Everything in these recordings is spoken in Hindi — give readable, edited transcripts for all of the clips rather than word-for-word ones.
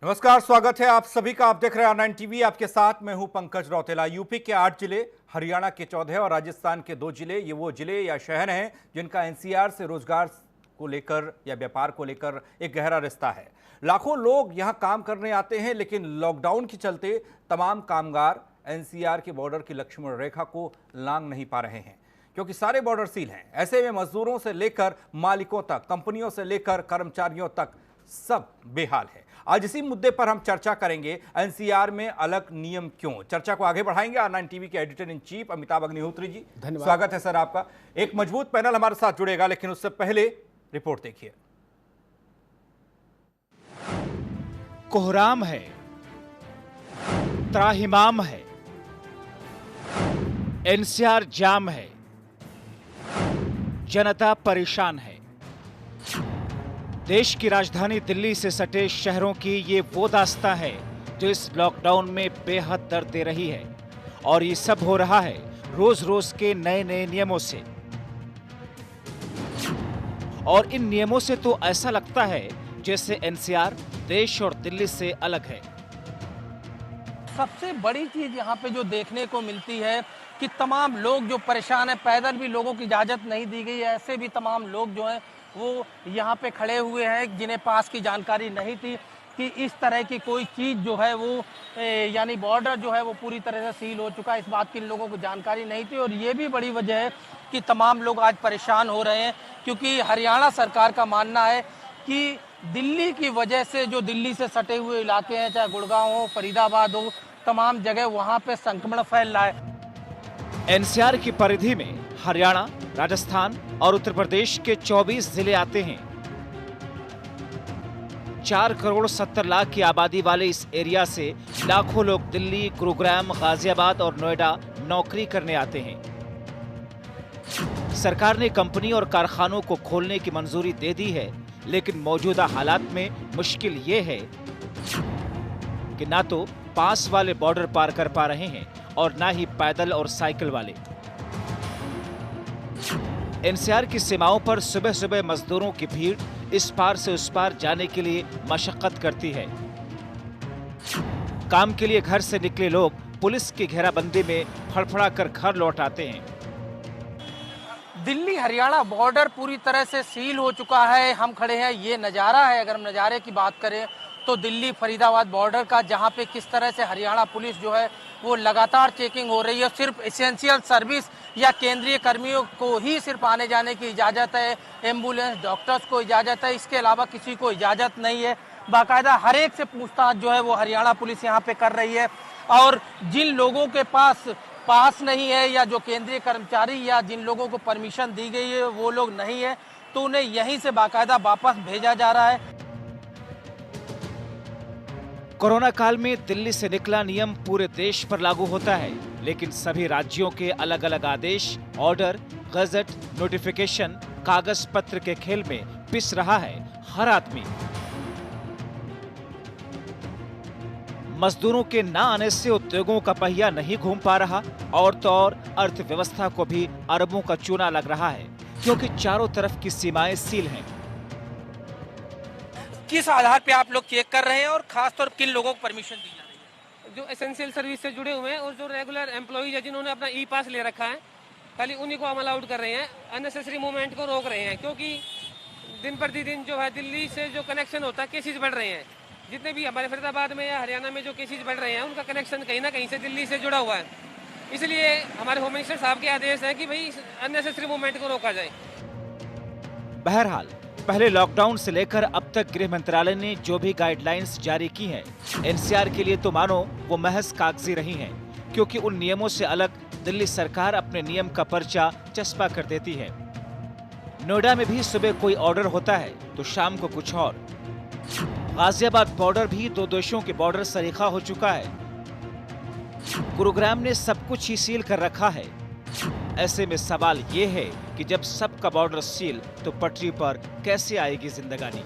नमस्कार, स्वागत है आप सभी का। आप देख रहे हैं R9 टीवी। आपके साथ मैं हूं पंकज रौतेला। यूपी के 8 जिले, हरियाणा के 14 और राजस्थान के 2 जिले, ये वो जिले या शहर हैं जिनका एनसीआर से रोजगार को लेकर या व्यापार को लेकर एक गहरा रिश्ता है। लाखों लोग यहां काम करने आते हैं, लेकिन लॉकडाउन के चलते तमाम कामगार एनसीआर के बॉर्डर की लक्ष्मण रेखा को लांघ नहीं पा रहे हैं, क्योंकि सारे बॉर्डर सील हैं। ऐसे में मजदूरों से लेकर मालिकों तक, कंपनियों से लेकर कर्मचारियों तक सब बेहाल है। आज इसी मुद्दे पर हम चर्चा करेंगे। एनसीआर में अलग नियम क्यों? चर्चा को आगे बढ़ाएंगे R9 टीवी के editor in chief Amitabh Agnihotri ji. धन्यवाद। स्वागत है सर आपका। एक मजबूत पैनल हमारे साथ जुड़ेगा, लेकिन उससे पहले रिपोर्ट देखिए। कोहराम है, त्राहिमाम है, एनसीआर जाम है, जनता परेशान है। देश की राजधानी दिल्ली से सटे शहरों की ये वो दास्तां है जो इस लॉकडाउन में बेहद दर्द दे रही है, और ये सब हो रहा है रोज रोज के नए नए नियमों से। और इन नियमों से तो ऐसा लगता है जैसे एनसीआर देश और दिल्ली से अलग है। सबसे बड़ी चीज यहाँ पे जो देखने को मिलती है कि तमाम लोग जो परेशान हैं, पैदल भी लोगों की इजाज़त नहीं दी गई है। ऐसे भी तमाम लोग जो हैं वो यहाँ पे खड़े हुए हैं जिन्हें पास की जानकारी नहीं थी कि इस तरह की कोई चीज़ जो है वो यानी बॉर्डर जो है वो पूरी तरह से सील हो चुका है। इस बात की इन लोगों को जानकारी नहीं थी, और ये भी बड़ी वजह है कि तमाम लोग आज परेशान हो रहे हैं, क्योंकि हरियाणा सरकार का मानना है कि दिल्ली की वजह से जो दिल्ली से सटे हुए इलाके हैं, चाहे गुड़गांव हो, फरीदाबाद हो, तमाम जगह वहाँ पे संक्रमण फैल रहा है। एनसीआर की परिधि में हरियाणा, राजस्थान और उत्तर प्रदेश के 24 जिले आते हैं। 4 करोड़ 70 लाख की आबादी वाले इस एरिया से लाखों लोग दिल्ली, गुरुग्राम, गाजियाबाद और नोएडा नौकरी करने आते हैं। सरकार ने कंपनी और कारखानों को खोलने की मंजूरी दे दी है, लेकिन मौजूदा हालात में मुश्किल ये है कि ना तो पास वाले बॉर्डर पार कर पा रहे हैं और ना ही पैदल और साइकिल वाले। एनसीआर की सीमाओं पर सुबह सुबह मजदूरों की भीड़ इस पार से उस पार जाने के लिए मशक्कत करती है। काम के लिए घर से निकले लोग पुलिस की घेराबंदी में फड़फड़ा कर घर लौट आते हैं। दिल्ली हरियाणा बॉर्डर पूरी तरह से सील हो चुका है। हम खड़े हैं, ये नज़ारा है। अगर हम नज़ारे की बात करें तो दिल्ली फरीदाबाद बॉर्डर का, जहां पे किस तरह से हरियाणा पुलिस जो है वो लगातार चेकिंग हो रही है। सिर्फ एसेंशियल सर्विस या केंद्रीय कर्मियों को ही सिर्फ आने जाने की इजाज़त है, एम्बुलेंस, डॉक्टर्स को इजाज़त है, इसके अलावा किसी को इजाज़त नहीं है। बाकायदा हर एक से पूछताछ जो है वो हरियाणा पुलिस यहाँ पे कर रही है, और जिन लोगों के पास नहीं है या जो केंद्रीय कर्मचारी या जिन लोगों को परमिशन दी गई है वो लोग नहीं है, तो उन्हें यहीं से बाकायदा वापस भेजा जा रहा है। कोरोना काल में दिल्ली से निकला नियम पूरे देश पर लागू होता है, लेकिन सभी राज्यों के अलग अलग आदेश, ऑर्डर, गजट, नोटिफिकेशन, कागज पत्र के खेल में पिस रहा है हर आदमी। मजदूरों के ना आने से उद्योगों का पहिया नहीं घूम पा रहा, और तो और अर्थव्यवस्था को भी अरबों का चूना लग रहा है, क्योंकि चारों तरफ की सीमाएं सील हैं। किस आधार पे आप लोग चेक कर रहे हैं, और खास तौर पर किन लोगों को परमिशन दी जा रही है? जो एसेंशियल सर्विस से जुड़े हुए हैं और जो रेगुलर एम्प्लॉइज है जिन्होंने अपना ई पास ले रखा है, खाली उन्हीं को हम अलाउड कर रहे हैं। अननेसेसरी मूवमेंट को रोक रहे हैं, क्योंकि दिन प्रतिदिन जो है दिल्ली से जो कनेक्शन होता है, केसेज बढ़ रहे हैं। जितने भी हमारे फरीदाबाद में या हरियाणा में जो केसेज बढ़ रहे हैं, उनका कनेक्शन कहीं ना कहीं से दिल्ली से जुड़ा हुआ है। इसलिए हमारे होम मिनिस्टर साहब के आदेश है कि भाई अननेसेसरी मूवमेंट को रोका जाए। बहरहाल पहले लॉकडाउन से लेकर अब तक गृह मंत्रालय ने जो भी गाइडलाइंस जारी की हैं, एनसीआर के लिए तो मानो वो महज कागजी रही हैं, क्योंकि उन नियमों से अलग दिल्ली सरकार अपने नियम का पर्चा चस्पा कर देती है। नोएडा में भी सुबह कोई ऑर्डर होता है तो शाम को कुछ और। गाजियाबाद बॉर्डर भी दो देशों के बॉर्डर सरीखा हो चुका है। गुरुग्राम ने सब कुछ ही सील कर रखा है। ऐसे में सवाल ये है कि जब सबका बॉर्डर सील, तो पटरी पर कैसे आएगी जिंदगानी?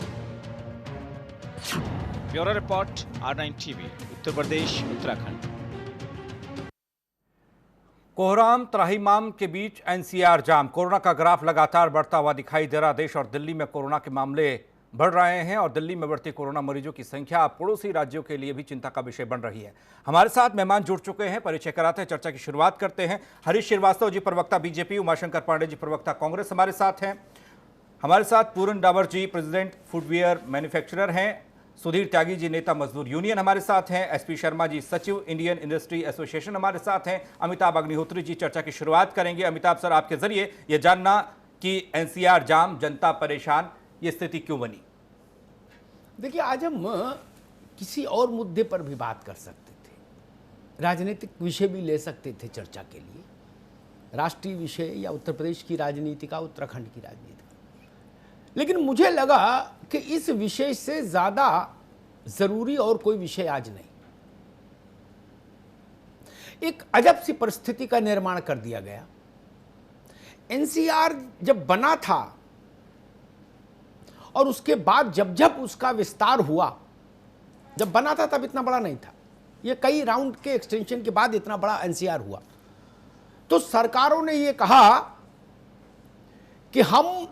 Bureau report, R9 TV, Uttar Pradesh, Uttarakhand. कोहराम त्राहिमाम के बीच एनसीआर जाम। कोरोना का ग्राफ लगातार बढ़ता हुआ दिखाई दे रहा। देश और दिल्ली में कोरोना के मामले बढ़ रहे हैं और दिल्ली में बढ़ती कोरोना मरीजों की संख्या अब पड़ोसी राज्यों के लिए भी चिंता का विषय बन रही है। हमारे साथ मेहमान जुड़ चुके हैं, परिचय कराते हैं, चर्चा की शुरुआत करते हैं। हरीश श्रीवास्तव जी, प्रवक्ता बीजेपी, उमाशंकर पांडे जी, प्रवक्ता कांग्रेस हमारे साथ हैं। हमारे साथ पूरन डाबर जी, प्रेसिडेंट फुटवियर मैन्युफैक्चरर हैं। सुधीर त्यागी जी, नेता मजदूर यूनियन हमारे साथ हैं। एसपी शर्मा जी, सचिव इंडियन इंडस्ट्री एसोसिएशन हमारे साथ हैं। अमिताभ अग्निहोत्री जी चर्चा की शुरुआत करेंगे। अमिताभ सर, आपके जरिए यह जानना कि एनसीआर जाम, जनता परेशान, ये स्थिति क्यों बनी? देखिए, आज हम किसी और मुद्दे पर भी बात कर सकते थे, राजनीतिक विषय भी ले सकते थे चर्चा के लिए, राष्ट्रीय विषय या उत्तर प्रदेश की राजनीति का, उत्तराखंड की राजनीति का, लेकिन मुझे लगा कि इस विषय से ज्यादा जरूरी और कोई विषय आज नहीं। एक अजब सी परिस्थिति का निर्माण कर दिया गया। एनसीआर जब बना था और उसके बाद जब जब उसका विस्तार हुआ, जब बना था तब इतना बड़ा नहीं था, ये कई राउंड के एक्सटेंशन के बाद इतना बड़ा एनसीआर हुआ, तो सरकारों ने ये कहा कि हम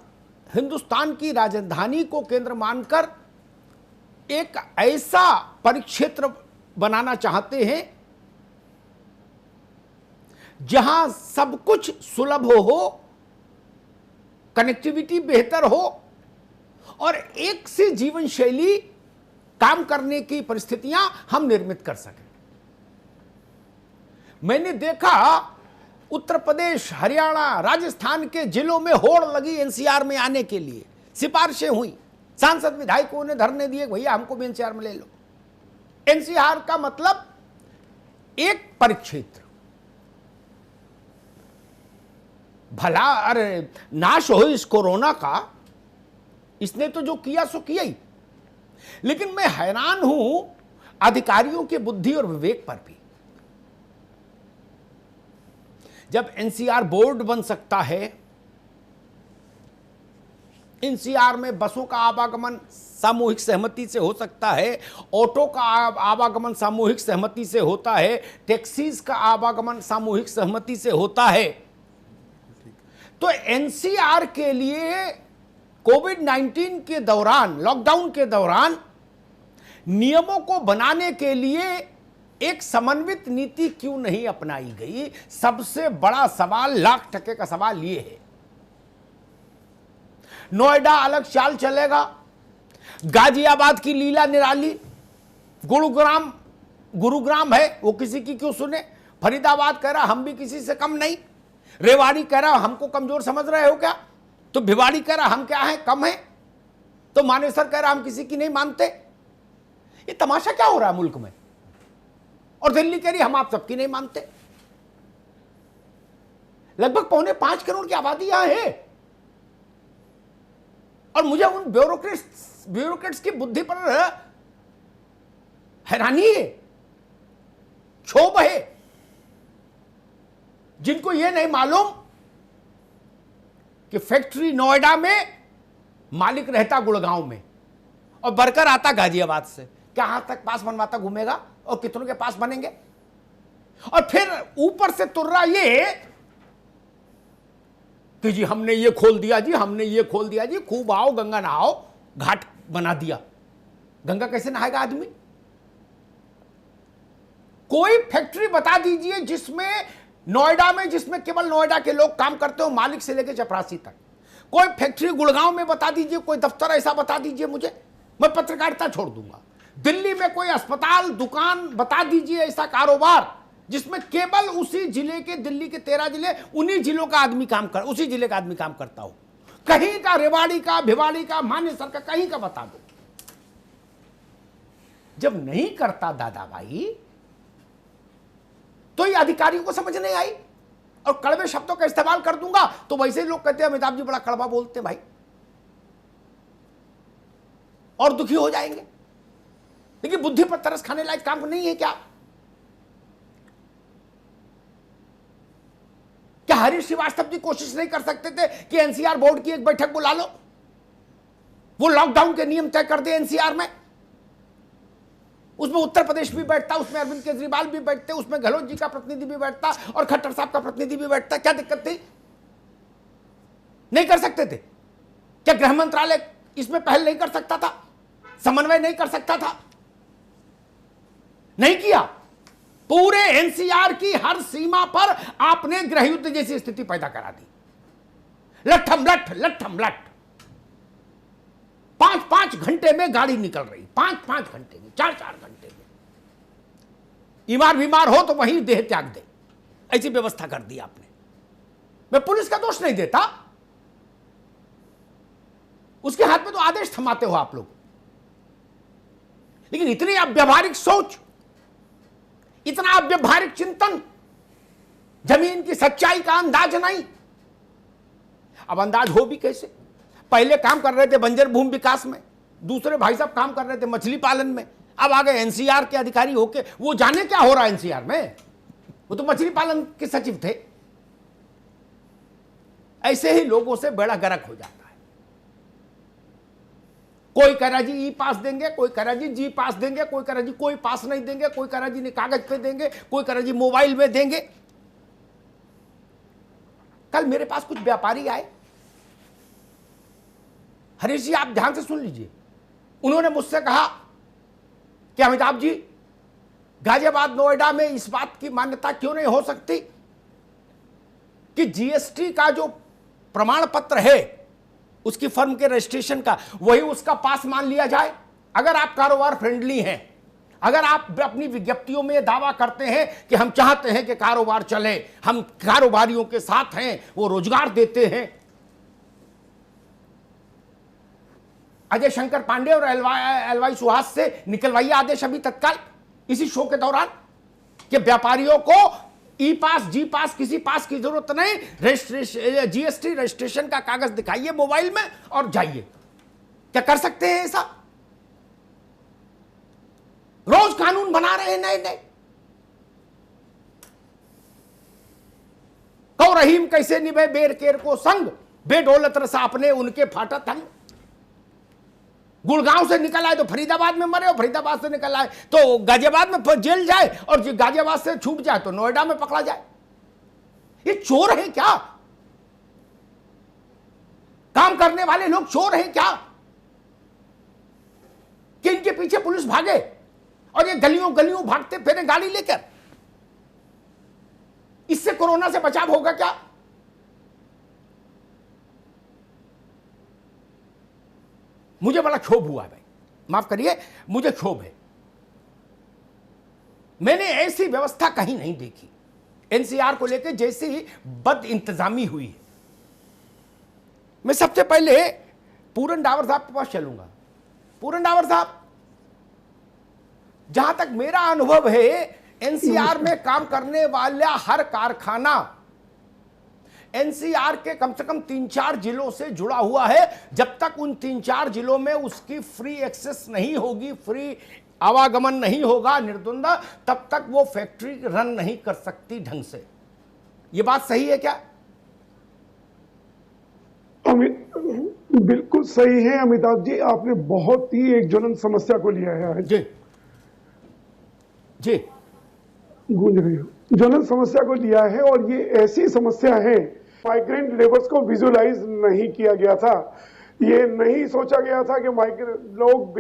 हिंदुस्तान की राजधानी को केंद्र मानकर एक ऐसा परिक्षेत्र बनाना चाहते हैं जहां सब कुछ सुलभ हो, कनेक्टिविटी बेहतर हो और एक से जीवन शैली काम करने की परिस्थितियां हम निर्मित कर सकें। मैंने देखा उत्तर प्रदेश, हरियाणा, राजस्थान के जिलों में होड़ लगी एनसीआर में आने के लिए, सिफारिशें हुई, सांसद विधायकों ने धरने दिए, भैया हमको भी एनसीआर में ले लो। एनसीआर का मतलब एक परिक्षेत्र, भला अरे नाश हो इस कोरोना का, इसने तो जो किया सो किया ही, लेकिन मैं हैरान हूं अधिकारियों की बुद्धि और विवेक पर भी। जब एनसीआर बोर्ड बन सकता है, एनसीआर में बसों का आवागमन सामूहिक सहमति से हो सकता है, ऑटो का आवागमन सामूहिक सहमति से होता है, टैक्सीज का आवागमन सामूहिक सहमति से होता है, तो एनसीआर के लिए कोविड-19 के दौरान, लॉकडाउन के दौरान नियमों को बनाने के लिए एक समन्वित नीति क्यों नहीं अपनाई गई? सबसे बड़ा सवाल, लाख टके का सवाल यह है। नोएडा अलग चाल चलेगा, गाजियाबाद की लीला निराली, गुरुग्राम है वो किसी की क्यों सुने, फरीदाबाद कह रहा हम भी किसी से कम नहीं, रेवाड़ी कह रहा हमको कमजोर समझ रहे हो क्या, तो भिवाड़ी कह रहा हम क्या हैं, कम हैं, तो मानेसर कह रहा हम किसी की नहीं मानते। ये तमाशा क्या हो रहा है मुल्क में? और दिल्ली कह रही हम आप सबकी नहीं मानते। लगभग 4.25 करोड़ की आबादी यहां है और मुझे उन ब्यूरोक्रेट्स की बुद्धि पर हैरानी है, क्षोभ है, जिनको यह नहीं मालूम कि फैक्ट्री नोएडा में, मालिक रहता गुड़गांव में और वर्कर आता गाजियाबाद से, कहां तक पास बनवाता घूमेगा और कितनों के पास बनेंगे? और फिर ऊपर से तुर्रा ये कि जी हमने ये खोल दिया जी, हमने ये खोल दिया जी, खूब आओ गंगा नहाओ, घाट बना दिया। गंगा कैसे नहाएगा आदमी? कोई फैक्ट्री बता दीजिए जिसमें नोएडा में, जिसमें केवल नोएडा के लोग काम करते हो, मालिक से लेकर चपरासी तक। कोई फैक्ट्री गुड़गांव में बता दीजिए, कोई दफ्तर ऐसा बता दीजिए मुझे, मैं पत्रकारिता छोड़ दूंगा। दिल्ली में कोई अस्पताल, दुकान बता दीजिए, ऐसा कारोबार जिसमें केवल उसी जिले के, दिल्ली के 13 जिले, उन्हीं जिलों का आदमी काम कर, उसी जिले का आदमी काम करता हो। कहीं का, रेवाड़ी का, भिवाड़ी का, मानेसर का, कहीं का बता दो। जब नहीं करता दादा भाई, तो ये अधिकारियों को समझ नहीं आई और कड़वे शब्दों का इस्तेमाल कर दूंगा तो वैसे लोग कहते हैं अमिताभ जी बड़ा कड़वा बोलते हैं भाई, और दुखी हो जाएंगे। लेकिन बुद्धि पर तरस खाने लायक काम नहीं है क्या? क्या हरीश श्रीवास्तव जी कोशिश नहीं कर सकते थे कि एनसीआर बोर्ड की एक बैठक बुला लो, वो लॉकडाउन के नियम तय कर दे एनसीआर में? उसमें उत्तर प्रदेश भी बैठता, उसमें अरविंद केजरीवाल भी बैठते, उसमें गहलोत जी का प्रतिनिधि भी बैठता और खट्टर साहब का प्रतिनिधि भी बैठता। क्या दिक्कत थी? नहीं कर सकते थे क्या? गृह मंत्रालय इसमें पहल नहीं कर सकता था? समन्वय नहीं कर सकता था? नहीं किया। पूरे एनसीआर की हर सीमा पर आपने गृह युद्ध जैसी स्थिति पैदा करा दी। लट्ठम लट्ठ लट्ठम लट्ठ। 5-5 घंटे में गाड़ी निकल रही, 5-5 घंटे में, 4-4 घंटे में। बीमार बीमार हो तो वहीं देह त्याग दे, ऐसी व्यवस्था कर दी आपने। मैं पुलिस का दोष नहीं देता, उसके हाथ में तो आदेश थमाते हो आप लोग, लेकिन इतनी अव्यावहारिक सोच, इतना अव्यावहारिक चिंतन, जमीन की सच्चाई का अंदाज नहीं। अब अंदाज हो भी कैसे? पहले काम कर रहे थे बंजर भूमि विकास में, दूसरे भाई साहब काम कर रहे थे मछली पालन में, अब आ गए एनसीआर के अधिकारी होके। वो जाने क्या हो रहा है एनसीआर में, वो तो मछली पालन के सचिव थे। ऐसे ही लोगों से बेड़ा गर्क हो जाता है। कोई कह रहा जी ई पास देंगे, कोई कह रहा जी जी पास देंगे, कोई कह रहा जी कोई पास नहीं देंगे, कोई कह रहा जी ने कागज पे देंगे, कोई कह रहा जी मोबाइल में देंगे। कल मेरे पास कुछ व्यापारी आए, हरीश जी आप ध्यान से सुन लीजिए। उन्होंने मुझसे कहा कि अमिताभ जी, गाजियाबाद नोएडा में इस बात की मान्यता क्यों नहीं हो सकती कि जीएसटी का जो प्रमाण पत्र है उसकी फर्म के रजिस्ट्रेशन का, वही उसका पास मान लिया जाए। अगर आप कारोबार फ्रेंडली हैं, अगर आप अपनी विज्ञप्तियों में दावा करते हैं कि हम चाहते हैं कि कारोबार चले, हम कारोबारियों के साथ हैं, वो रोजगार देते हैं। अजय शंकर पांडे और एलवाई सुहास से निकलवाइए आदेश अभी तत्काल, इसी शो के दौरान, कि व्यापारियों को ई पास जी पास किसी पास की जरूरत नहीं, रजिस्ट्रेशन जीएसटी रजिस्ट्रेशन का कागज दिखाइए मोबाइल में और जाइए। क्या कर सकते हैं ऐसा? रोज कानून बना रहे हैं नए नए। कौ रहीम कैसे निभे बेर केर को संग, बेडोलत रसा अपने उनके फाटा तंग। गुड़गांव से निकल आए तो फरीदाबाद में मरे, और फरीदाबाद से निकल आए तो गाजियाबाद में जेल जाए, और जो गाजियाबाद से छूट जाए तो नोएडा में पकड़ा जाए। ये चोर है क्या? काम करने वाले लोग चोर हैं क्या कि इनके पीछे पुलिस भागे और ये गलियों गलियों भागते फिरे गाड़ी लेकर? इससे कोरोना से बचाव होगा क्या? मुझे बड़ा क्षोभ हुआ भाई, माफ करिए, मुझे क्षोभ है। मैंने ऐसी व्यवस्था कहीं नहीं देखी एनसीआर को लेकर जैसी बद इंतजामी हुई है। मैं सबसे पहले पूरन डावर साहब के पास चलूंगा। पूरन डावर साहब, जहां तक मेरा अनुभव है, एनसीआर में काम करने वाला हर कारखाना एनसीआर के कम से कम 3-4 जिलों से जुड़ा हुआ है। जब तक उन 3-4 जिलों में उसकी फ्री एक्सेस नहीं होगी, फ्री आवागमन नहीं होगा निर्द्वंद, तब तक वो फैक्ट्री रन नहीं कर सकती ढंग से। ये बात सही है क्या? बिल्कुल सही है अमिताभ जी, आपने बहुत ही एक ज्वलंत समस्या को लिया है। जी जी, गूंज रही हो, ज्वलंत समस्या को लिया है, और ये ऐसी समस्या है, माइग्रेंट लेबर्स को विजुलाइज नहीं किया गया था। ये नहीं सोचा गया था कि माइग्रेंट लोग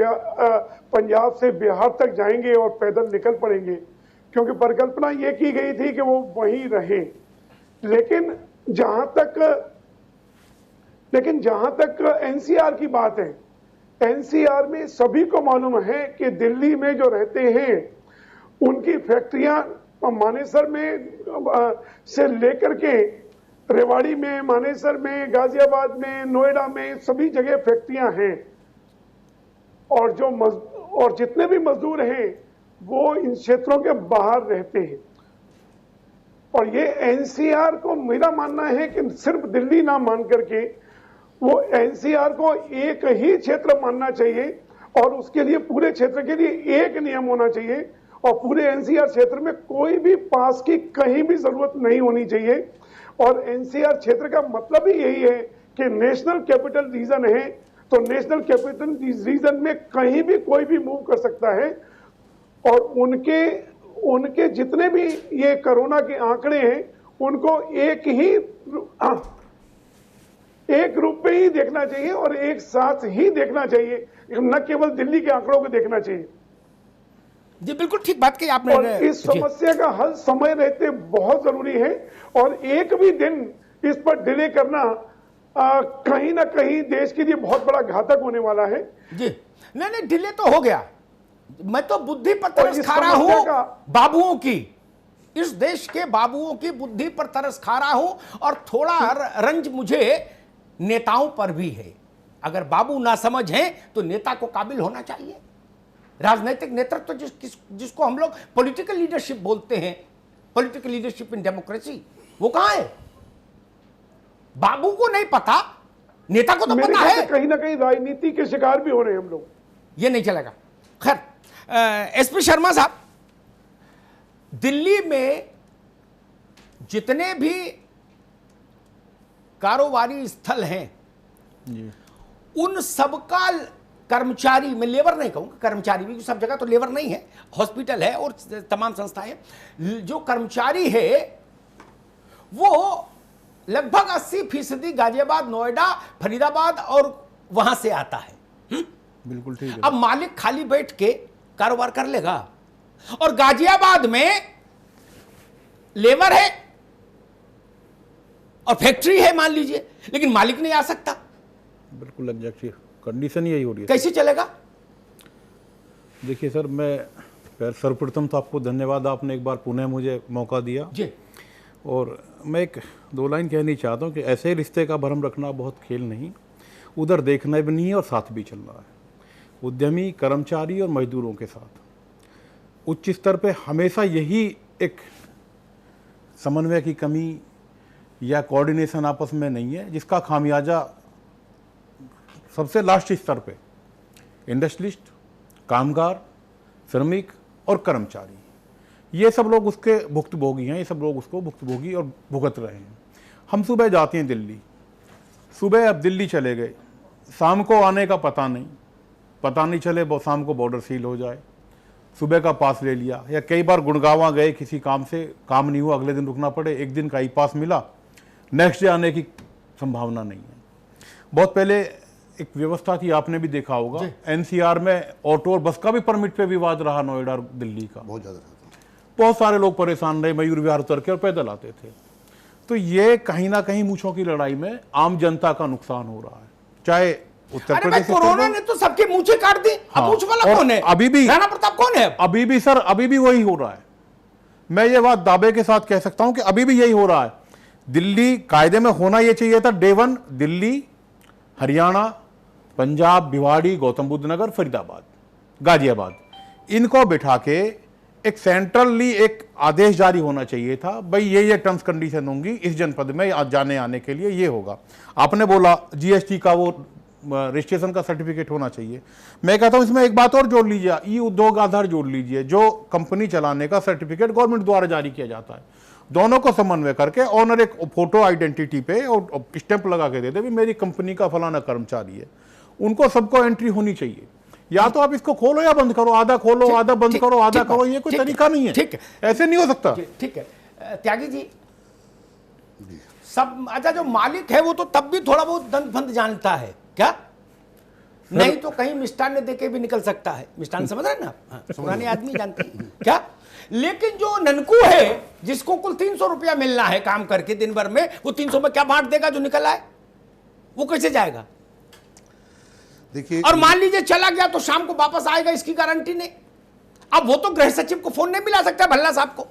पंजाब से बिहार तक जाएंगे और पैदल निकल पड़ेंगे, क्योंकि परिकल्पना ये की गई थी कि वो वहीं रहें। लेकिन जहां तक एनसीआर की बात है, एनसीआर में सभी को मालूम है कि दिल्ली में जो रहते हैं उनकी फैक्ट्रियां मानेसर में से लेकर के रेवाड़ी में, मानेसर में, गाजियाबाद में, नोएडा में, सभी जगह फैक्ट्रियां हैं। और जितने भी मजदूर हैं वो इन क्षेत्रों के बाहर रहते हैं। और ये एनसीआर को मेरा मानना है कि सिर्फ दिल्ली ना मान करके वो एनसीआर को एक ही क्षेत्र मानना चाहिए, और उसके लिए पूरे क्षेत्र के लिए एक नियम होना चाहिए, और पूरे एनसीआर क्षेत्र में कोई भी पास की कहीं भी जरूरत नहीं होनी चाहिए। और एनसीआर क्षेत्र का मतलब ही यही है कि नेशनल कैपिटल रीजन है, तो नेशनल कैपिटल रीजन में कहीं भी कोई भी मूव कर सकता है। और उनके जितने भी ये कोरोना के आंकड़े हैं, उनको एक रूप में ही देखना चाहिए और एक साथ ही देखना चाहिए, न केवल दिल्ली के आंकड़ों को देखना चाहिए। जी बिल्कुल ठीक बात कही आपने। और इस समस्या का हल समय रहते बहुत जरूरी है, और एक भी दिन इस पर डिले करना कहीं ना कहीं देश के लिए बहुत बड़ा घातक होने वाला है। जी नहीं, डिले तो हो गया। मैं तो बुद्धि पर तरस खा रहा हूं बाबुओं की, इस देश के बाबुओं की बुद्धि पर तरस खा रहा हूं, और थोड़ा रंज मुझे नेताओं पर भी है। अगर बाबू ना समझ हैं तो नेता को काबिल होना चाहिए। राजनीतिक नेतृत्व जिसको हम लोग पॉलिटिकल लीडरशिप बोलते हैं, पॉलिटिकल लीडरशिप इन डेमोक्रेसी, वो कहां है? बाबू को नहीं पता, नेता को तो पता है। कहीं ना कहीं राजनीति के शिकार भी हो रहे हैं हम लोग, ये नहीं चलेगा। खैर, एसपी शर्मा साहब, दिल्ली में जितने भी कारोबारी स्थल हैं उन सबका कर्मचारी, मैं लेबर नहीं कहूंगा, कर्मचारी भी, सब जगह तो लेबर नहीं है, हॉस्पिटल है और तमाम संस्थाएं, जो कर्मचारी है वो लगभग 80% गाजियाबाद, नोएडा, फरीदाबाद और वहां से आता है। बिल्कुल ठीक है। अब मालिक खाली बैठ के कारोबार कर लेगा, और गाजियाबाद में लेबर है और फैक्ट्री है मान लीजिए, लेकिन मालिक नहीं आ सकता। बिल्कुल एग्जैक्टली कंडीशन यही हो रही है। कैसे चलेगा? देखिए सर, मैं सर्वप्रथम तो आपको धन्यवाद, आपने एक बार पुनः मुझे मौका दिया जी। और मैं एक दो लाइन कहनी चाहता हूँ कि ऐसे रिश्ते का भरम रखना बहुत खेल नहीं, उधर देखना भी नहीं है और साथ भी चलना है। उद्यमी, कर्मचारी और मजदूरों के साथ उच्च स्तर पे हमेशा यही एक समन्वय की कमी या कोऑर्डिनेशन आपस में नहीं है, जिसका खामियाजा सबसे लास्ट स्तर पे इंडस्ट्रियलिस्ट, कामगार, श्रमिक और कर्मचारी, ये सब लोग उसके भुक्तभोगी हैं, ये सब लोग उसको भुक्तभोगी और भुगत रहे हैं। हम सुबह जाते हैं दिल्ली, सुबह अब दिल्ली चले गए, शाम को आने का पता नहीं चले शाम को बॉर्डर सील हो जाए, सुबह का पास ले लिया, या कई बार गुड़गांव गए किसी काम से, काम नहीं हुआ, अगले दिन रुकना पड़े, एक दिन का ही पास मिला, नेक्स्ट डे आने की संभावना नहीं है। बहुत पहले एक व्यवस्था थी, आपने भी देखा होगा, एनसीआर में ऑटो और बस का भी परमिट पे विवाद रहा, नोएडा और दिल्ली का बहुत ज्यादा, बहुत सारे लोग परेशान रहे, मयूर विहार उतर के और पैदल आते थे। तो ये कहीं ना कहीं मूंछों की लड़ाई में आम जनता का नुकसान हो रहा है, चाहे उत्तर प्रदेश। कोरोना ने तो सबके मूंछें काट दी। अब मूंछ वाला कौन है? अभी भी राणा प्रताप कौन है? अभी भी सर, अभी भी वही हो रहा है। मैं ये बात दावे के साथ कह सकता हूं कि अभी भी यही हो रहा है। दिल्ली कायदे में होना यह चाहिए था, डे 1 दिल्ली, हरियाणा, पंजाब, भिवाड़ी, गौतम बुद्ध नगर, फरीदाबाद, गाजियाबाद, इनको बिठा के एक सेंट्रली एक आदेश जारी होना चाहिए था, भाई ये टर्म्स कंडीशन होंगी इस जनपद में जाने आने के लिए, ये होगा। आपने बोला जीएसटी का वो रजिस्ट्रेशन का सर्टिफिकेट होना चाहिए। मैं कहता हूं इसमें एक बात और जोड़ लीजिए, ई उद्योग आधार जोड़ लीजिए, जो कंपनी चलाने का सर्टिफिकेट गवर्नमेंट द्वारा जारी किया जाता है, दोनों को समन्वय करके ऑनर एक फोटो आइडेंटिटी पे और स्टैंप लगा के दे दे, मेरी कंपनी का फलाना कर्मचारी है, उनको सबको एंट्री होनी चाहिए। या तो आप इसको खोलो या बंद करो, आधा खोलो आधा बंद करो, आधा करो, ये कोई तरीका नहीं है। ठीक है, ऐसे नहीं हो सकता। ठीक है त्यागी जी, सब अच्छा, जो मालिक है वो तो तब भी थोड़ा बहुत दंड फंद जानता है क्या? नहीं तो कहीं मिष्टान देके भी निकल सकता है। मिष्टान समझ रहे ना, पुराने आदमी जानते हैं क्या? लेकिन जो ननकू है, जिसको कुल 300 रुपया मिलना है काम करके दिन भर में, वो 300 में क्या बांट देगा जो निकल आए? वो कैसे जाएगा? देखिए, और मान लीजिए चला गया तो शाम को वापस आएगा, इसकी गारंटी नहीं। अब वो तो गृह सचिव को फोन नहीं मिला सकता, भल्ला साहब को,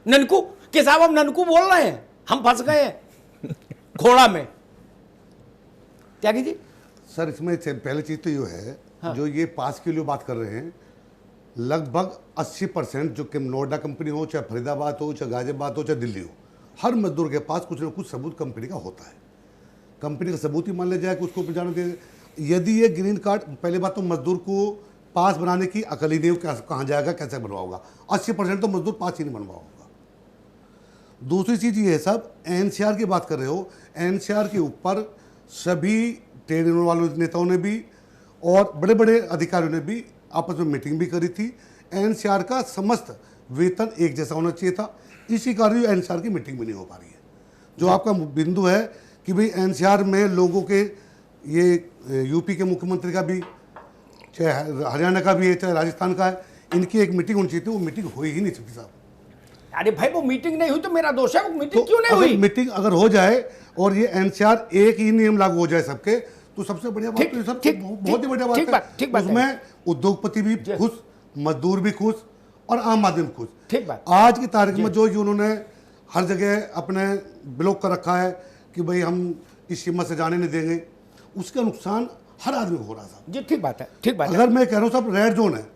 ननकू के साहब हम ननकू बोल रहे हैं, हम फंस गए हैं घोड़ा में। त्यागी जी सर, इसमें पहली चीज तो ये है, हाँ, जो ये पास के लिए बात कर रहे हैं, लगभग 80% जो कि नोएडा कंपनी हो, चाहे फरीदाबाद हो, चाहे गाजियाबाद हो, चाहे दिल्ली हो, हर मजदूर के पास कुछ ना कुछ सबूत कंपनी का होता है। कंपनी का सबूत ही मान लिया जाए कि उसको जाने दे। यदि ये ग्रीन कार्ड, पहली बात तो मजदूर को पास बनाने की अकल ही नहीं, कहाँ जाएगा, कैसे बनवाओगा? 80% तो मजदूर पास ही नहीं बनवा होगा। दूसरी चीज़ ये है साहब, एनसीआर की बात कर रहे हो, एनसीआर के ऊपर सभी ट्रेड यूनियन वालों नेताओं ने भी और बड़े बड़े अधिकारियों ने भी आपस में मीटिंग भी करी थी। एनसीआर का समस्त वेतन एक जैसा होना चाहिए था, इसी कारण एनसीआर की मीटिंग भी नहीं हो पा रही है। जो आपका बिंदु है कि भाई एनसीआर में लोगों के, ये यूपी के मुख्यमंत्री का भी, चाहे हरियाणा का भी है, चाहे राजस्थान का है, इनकी एक मीटिंग होनी चाहिए थी। वो मीटिंग हो ही नहीं सकती साहब। अरे भाई वो मीटिंग नहीं हुई तो मेरा दोष है, वो मीटिंग तो क्यों नहीं अगर हुई? मीटिंग अगर हो जाए और ये एनसीआर एक ही नियम लागू हो जाए सबके, तो सबसे बढ़िया बात ठीक, तो ये सब ठीक, बहुत ही बढ़िया ठीक बात ठीक है। बात है। उसमें उद्योगपति भी खुश, मजदूर भी खुश और आम आदमी भी खुश। ठीक बात। आज की तारीख में जो उन्होंने हर जगह अपने ब्लॉक कर रखा है कि भाई हम इस सीमा से जाने नहीं देंगे, उसका नुकसान हर आदमी को हो रहा था। जी ठीक बात है, ठीक बात है। अगर मैं कह रहा हूँ सब रेड जोन है,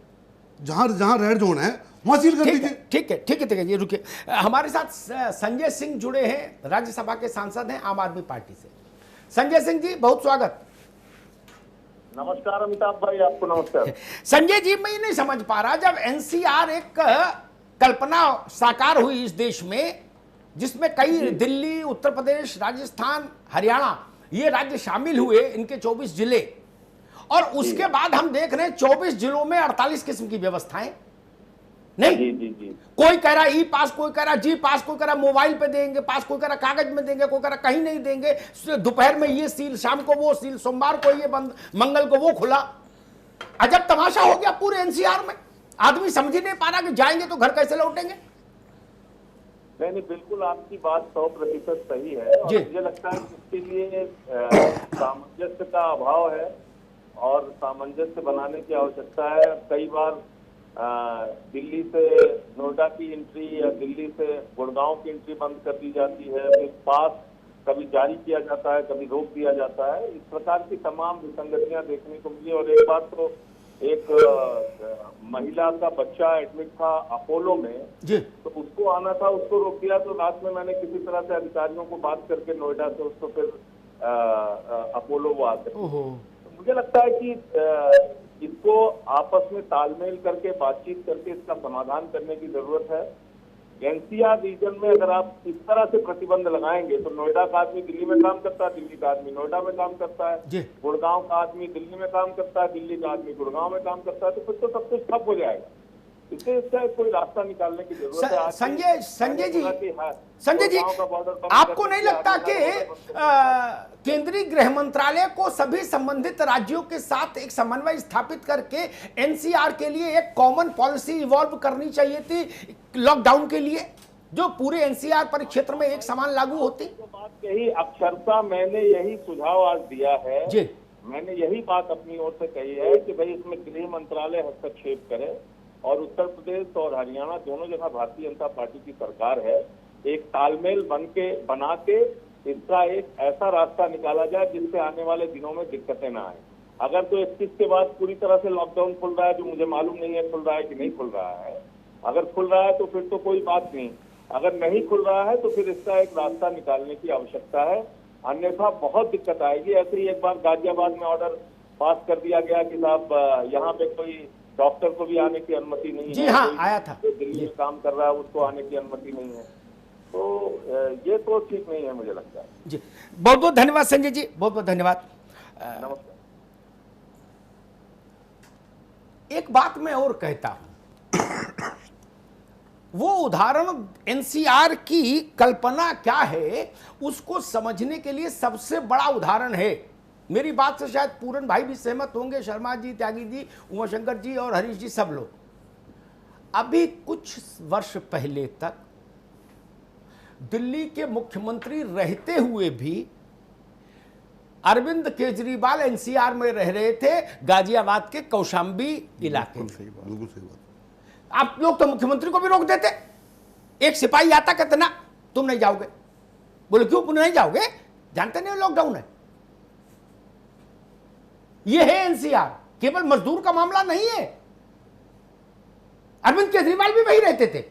जहां जहां रेड जोन है वहां सील कर ठीक है, दीजिए। ठीक है, ठीक है, ठीक है, ये रुकिए। हमारे साथ संजय सिंह जुड़े हैं, राज्यसभा के सांसद हैं आम आदमी पार्टी से। संजय सिंह जी बहुत स्वागत। नमस्कार अमिताभ भाई, आपको नमस्कार। संजय जी मैं ये नहीं समझ पा रहा, जब एनसीआर एक कल्पना साकार हुई इस देश में, जिसमें कई दिल्ली, उत्तर प्रदेश, राजस्थान, हरियाणा ये राज्य शामिल हुए, इनके 24 जिले, और उसके बाद हम देख रहे हैं 24 जिलों में 48 किस्म की व्यवस्थाएं। नहीं जी जी जी, कोई कह रहा ई पास, कोई कह रहा जी पास, कोई कह रहा मोबाइल पे देंगे पास, कोई कह रहा कागज में देंगे, कोई कह रहा कहीं नहीं देंगे, दोपहर में ये सील, शाम को वो सील, सोमवार को ये बंद, मंगल को वो खुला। अजब तमाशा हो गया पूरे एनसीआर में। आदमी समझ ही नहीं पा रहा कि जाएंगे तो घर कैसे लौटेंगे। नहीं, बिल्कुल आपकी बात 100% सही है। और मुझे लगता है कि इसके लिए सामंजस्य का अभाव है और सामंजस्य बनाने की आवश्यकता है। कई बार दिल्ली से नोएडा की एंट्री या दिल्ली से गुड़गांव की एंट्री बंद कर दी जाती है, फिर पास कभी जारी किया जाता है, कभी रोक दिया जाता है। इस प्रकार की तमाम विसंगतियां देखने को मिली। और एक बार तो एक महिला का बच्चा एडमिट था अपोलो में जी, तो उसको आना था, उसको रोक दिया। तो रात में मैंने किसी तरह से अधिकारियों को बात करके नोएडा से उसको फिर अपोलो वो आते। तो मुझे लगता है कि इसको आपस में तालमेल करके, बातचीत करके इसका समाधान करने की जरूरत है। एनसीआर रीजन में अगर आप इस तरह से प्रतिबंध लगाएंगे तो नोएडा का आदमी दिल्ली में काम करता है, दिल्ली का आदमी नोएडा में काम करता है, गुड़गांव का आदमी दिल्ली में काम करता है, दिल्ली का आदमी गुड़गांव में काम करता है, तो फिर तो सब कुछ ठप हो जाएगा। इससे इसका कोई रास्ता निकालने की जरूरत है। संजय जी, आपको नहीं लगता कि केंद्रीय गृह मंत्रालय को सभी संबंधित राज्यों के साथ एक समन्वय स्थापित करके एनसीआर के लिए एक कॉमन पॉलिसी इवॉल्व करनी चाहिए थी लॉकडाउन के लिए, जो पूरे एनसीआर परिक्षेत्र में एक समान लागू होती? बात यही अक्षरशः मैंने यही सुझाव आज दिया है जी। मैंने यही बात अपनी ओर से कही है कि भाई इसमें गृह मंत्रालय हस्तक्षेप करे और उत्तर प्रदेश और हरियाणा दोनों जगह भारतीय जनता पार्टी की सरकार है, एक तालमेल बना के इसका एक ऐसा रास्ता निकाला जाए जिससे आने वाले दिनों में दिक्कतें ना आए। अगर तो 21 के बाद पूरी तरह से लॉकडाउन खुल रहा है, जो मुझे मालूम नहीं है खुल रहा है कि नहीं खुल रहा है, अगर खुल रहा है तो फिर तो कोई बात नहीं, अगर नहीं खुल रहा है तो फिर इसका एक रास्ता निकालने की आवश्यकता है, अन्यथा बहुत दिक्कत आएगी। ऐसे ही एक बार गाजियाबाद में ऑर्डर पास कर दिया गया कि साहब यहाँ पे कोई डॉक्टर को भी आने की अनुमति नहीं जी है, हाँ, आया था, दिल्ली में काम कर रहा है उसको आने की अनुमति नहीं है, तो ये तो ठीक नहीं है मुझे लगता है। जी बहुत बहुत धन्यवाद संजय जी, बहुत बहुत धन्यवाद। नमस्कार। एक बात मैं और कहता हूं, वो उदाहरण एनसीआर की कल्पना क्या है उसको समझने के लिए सबसे बड़ा उदाहरण है। मेरी बात से शायद पूरन भाई भी सहमत होंगे, शर्मा जी, त्यागी जी, उमाशंकर जी और हरीश जी, सब लोग। अभी कुछ वर्ष पहले तक दिल्ली के मुख्यमंत्री रहते हुए भी अरविंद केजरीवाल एनसीआर में रह रहे थे, गाजियाबाद के कौशांबी इलाके में। बिल्कुल सही बात। आप लोग तो मुख्यमंत्री को भी रोक देते, एक सिपाही आता कहते ना तुम नहीं जाओगे, बोले क्यों तुम नहीं जाओगे, जानते नहीं लॉकडाउन है। यह है एनसीआर, केवल मजदूर का मामला नहीं है। अरविंद केजरीवाल भी वही रहते थे।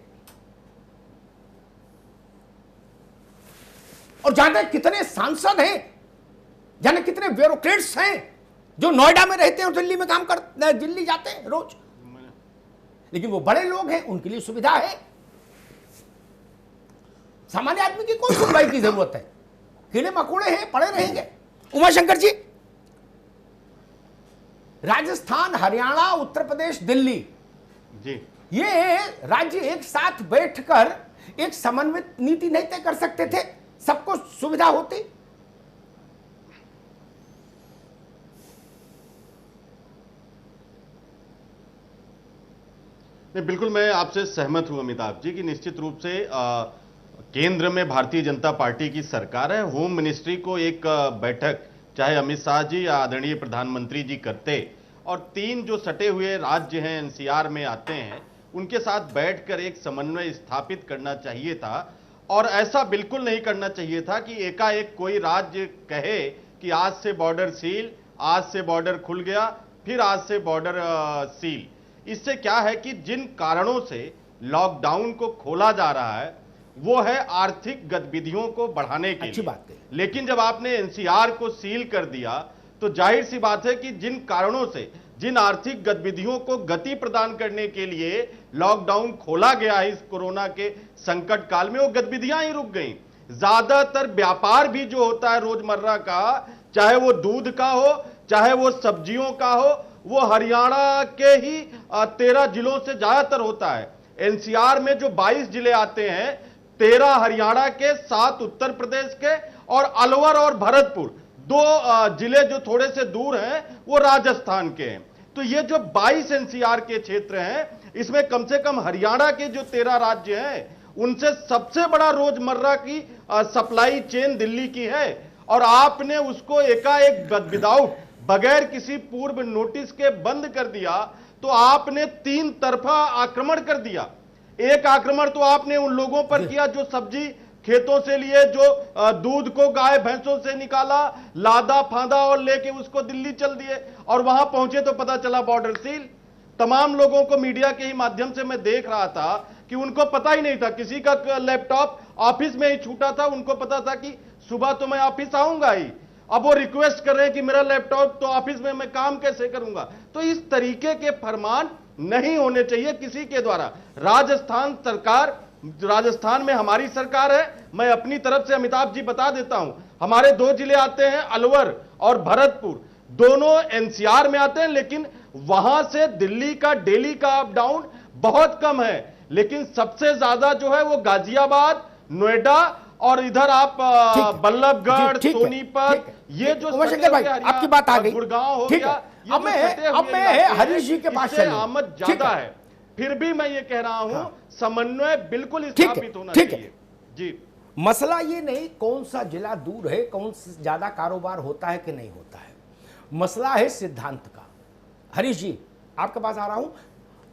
और जाने कितने सांसद हैं, जाने कितने ब्यूरोक्रेट्स हैं जो नोएडा में रहते हैं और दिल्ली में काम कर दिल्ली जाते हैं रोज, लेकिन वो बड़े लोग हैं, उनके लिए सुविधा है। सामान्य आदमी की कोई सुनवाई की जरूरत है, कीड़े मकोड़े हैं पड़े रहेंगे। उमाशंकर जी, राजस्थान, हरियाणा, उत्तर प्रदेश, दिल्ली जी, ये राज्य एक साथ बैठकर एक समन्वित नीति नहीं तय कर सकते थे, सबको सुविधा होती? नहीं, बिल्कुल मैं आपसे सहमत हूं अमिताभ जी कि निश्चित रूप से केंद्र में भारतीय जनता पार्टी की सरकार है। होम मिनिस्ट्री को एक बैठक चाहे अमित शाह जी या आदरणीय प्रधानमंत्री जी करते और 3 जो सटे हुए राज्य हैं एनसीआर में आते हैं उनके साथ बैठकर एक समन्वय स्थापित करना चाहिए था। और ऐसा बिल्कुल नहीं करना चाहिए था कि एकाएक कोई राज्य कहे कि आज से बॉर्डर सील, आज से बॉर्डर खुल गया, फिर आज से बॉर्डर सील। इससे क्या है कि जिन कारणों से लॉकडाउन को खोला जा रहा है वो है आर्थिक गतिविधियों को बढ़ाने के लिए। बात है। लेकिन जब आपने एनसीआर को सील कर दिया तो जाहिर सी बात है कि जिन कारणों से, जिन आर्थिक गतिविधियों को गति प्रदान करने के लिए लॉकडाउन खोला गया है इस कोरोना के संकट काल में, वो गतिविधियां ही रुक गई। ज्यादातर व्यापार भी जो होता है रोजमर्रा का, चाहे वो दूध का हो, चाहे वो सब्जियों का हो, वो हरियाणा के ही 13 जिलों से ज्यादातर होता है। एनसीआर में जो 22 जिले आते हैं, 13 हरियाणा के, 7 उत्तर प्रदेश के और अलवर और भरतपुर 2 जिले जो थोड़े से दूर हैं वो राजस्थान के हैं। तो ये जो 22 एनसीआर के क्षेत्र हैं इसमें कम से कम हरियाणा के जो 13 राज्य हैं उनसे सबसे बड़ा रोजमर्रा की सप्लाई चेन दिल्ली की है। और आपने उसको एकाएक विदाउट, बगैर किसी पूर्व नोटिस के बंद कर दिया तो आपने 3 तरफा आक्रमण कर दिया। एक आक्रमण तो आपने उन लोगों पर किया जो सब्जी खेतों से लिए, जो दूध को गाय भैंसों से निकाला, लादा फांदा और लेके उसको दिल्ली चल दिए और वहां पहुंचे तो पता चला बॉर्डर सील। तमाम लोगों को मीडिया के ही माध्यम से मैं देख रहा था कि उनको पता ही नहीं था, किसी का लैपटॉप ऑफिस में ही छूटा था, उनको पता था कि सुबह तो मैं ऑफिस आऊंगा ही, अब वो रिक्वेस्ट कर रहे हैं कि मेरा लैपटॉप तो ऑफिस में, मैं काम कैसे करूंगा। तो इस तरीके के फरमान नहीं होने चाहिए किसी के द्वारा। राजस्थान सरकार, राजस्थान में हमारी सरकार है, मैं अपनी तरफ से अमिताभ जी बता देता हूं, हमारे 2 जिले आते हैं अलवर और भरतपुर, दोनों एनसीआर में आते हैं, लेकिन वहां से दिल्ली का, डेली का अप डाउन बहुत कम है। लेकिन सबसे ज्यादा जो है वो गाजियाबाद, नोएडा और इधर आप बल्लभगढ़, सोनीपत, ये जो भाई आपकी बात आ गई, गुड़गांव हो ठीक गया, है। अब मैं हरीश जी के पास चलूं। आमद ज्यादा है, फिर भी मैं ये कह रहा हूं समन्वय बिल्कुल स्थापित होना चाहिए। जी, मसला ये नहीं कौन सा जिला दूर है, कौन सा ज्यादा कारोबार होता है कि नहीं होता है, मसला है सिद्धांत का। हरीश जी आपके पास आ रहा हूं।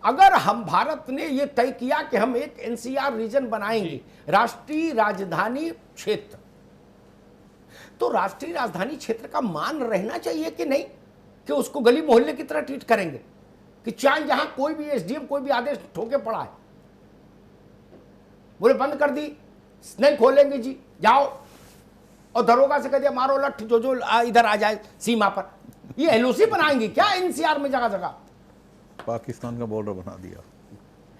अगर हम, भारत ने यह तय किया कि हम एक एनसीआर रीजन बनाएंगे, राष्ट्रीय राजधानी क्षेत्र, तो राष्ट्रीय राजधानी क्षेत्र का मान रहना चाहिए कि नहीं, कि उसको गली मोहल्ले की तरह ट्रीट करेंगे कि चाहे यहां कोई भी एसडीएम कोई भी आदेश ठोके पड़ा है, बोले बंद कर दी, नहीं खोलेंगे जी, जाओ, और दरोगा से कह दिया मारो लठ जो इधर आ जाए सीमा पर। ये एलओसी बनाएंगे क्या एनसीआर में जगह जगह? पाकिस्तान का बॉर्डर बना दिया।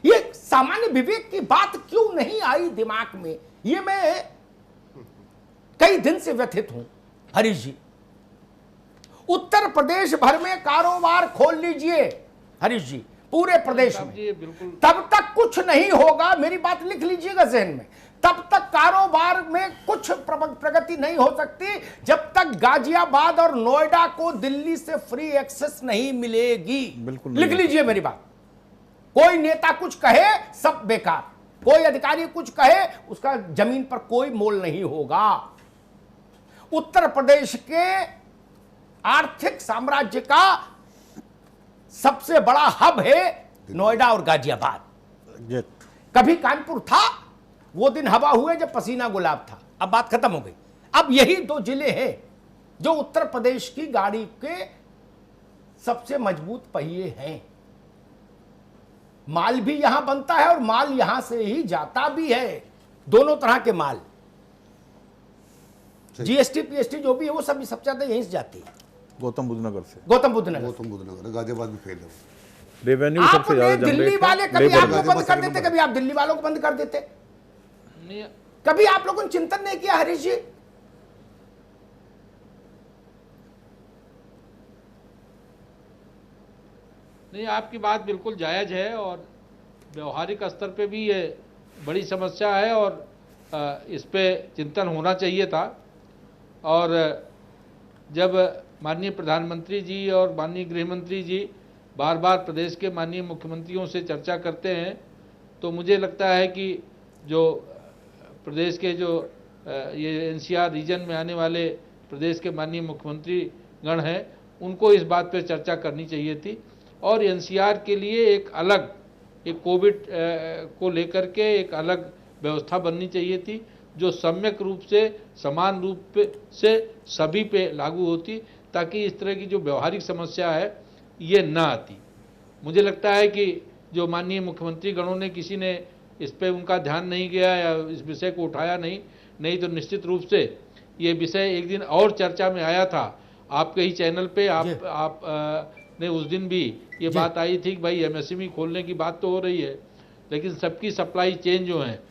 ये सामान्य विवेक की बात क्यों नहीं आई दिमाग में? ये मैं कई दिन से व्यथित हूं हरीश जी। उत्तर प्रदेश भर में कारोबार खोल लीजिए हरीश जी, पूरे प्रदेश में, तब तक कुछ नहीं होगा। मेरी बात लिख लीजिएगा जहन में, तब तक कारोबार में कुछ प्रगति नहीं हो सकती जब तक गाजियाबाद और नोएडा को दिल्ली से फ्री एक्सेस नहीं मिलेगी। बिल्कुल लिख लीजिए मेरी बात। कोई नेता कुछ कहे सब बेकार, कोई अधिकारी कुछ कहे उसका जमीन पर कोई मोल नहीं होगा। उत्तर प्रदेश के आर्थिक साम्राज्य का सबसे बड़ा हब है नोएडा और गाजियाबाद। कभी कानपुर था, वो दिन हवा हुए जब पसीना गुलाब था, अब बात खत्म हो गई। अब यही 2 जिले हैं जो उत्तर प्रदेश की गाड़ी के सबसे मजबूत पहिए हैं। माल भी यहां बनता है और माल यहां से ही जाता भी है, दोनों तरह के माल। जीएसटी पीएसटी जो भी है वो सब सबसे ज्यादा यहीं से जाती है, गौतम बुद्ध नगर से। गौतम बुद्ध नगर, गाजियाबाद में फेल है। रेवेन्यू सबसे ज्यादा दिल्ली वाले कभी आपको बंद कर देते, कभी आप दिल्ली वालों को बंद कर देते, कभी आप लोगों ने चिंतन नहीं किया हरीश जी? नहीं, आपकी बात बिल्कुल जायज है और व्यवहारिक स्तर पे भी ये बड़ी समस्या है और इस पे चिंतन होना चाहिए था। और जब माननीय प्रधानमंत्री जी और माननीय गृह मंत्री जी बार बार प्रदेश के माननीय मुख्यमंत्रियों से चर्चा करते हैं, तो मुझे लगता है कि जो प्रदेश के जो ये एनसीआर रीजन में आने वाले प्रदेश के माननीय मुख्यमंत्री गण हैं, उनको इस बात पर चर्चा करनी चाहिए थी और एनसीआर के लिए एक अलग एक कोविड को लेकर के एक अलग व्यवस्था बननी चाहिए थी, जो सम्यक रूप से समान रूप से सभी पे लागू होती, ताकि इस तरह की जो व्यवहारिक समस्या है ये ना आती। मुझे लगता है कि जो माननीय मुख्यमंत्री गणों ने किसी ने इस पे उनका ध्यान नहीं गया या इस विषय को उठाया नहीं तो निश्चित रूप से ये विषय एक दिन और चर्चा में आया था आपके ही चैनल पे। आप ने उस दिन भी ये बात आई थी कि भाई एमएसएमई खोलने की बात तो हो रही है, लेकिन सबकी सप्लाई चेन जो है,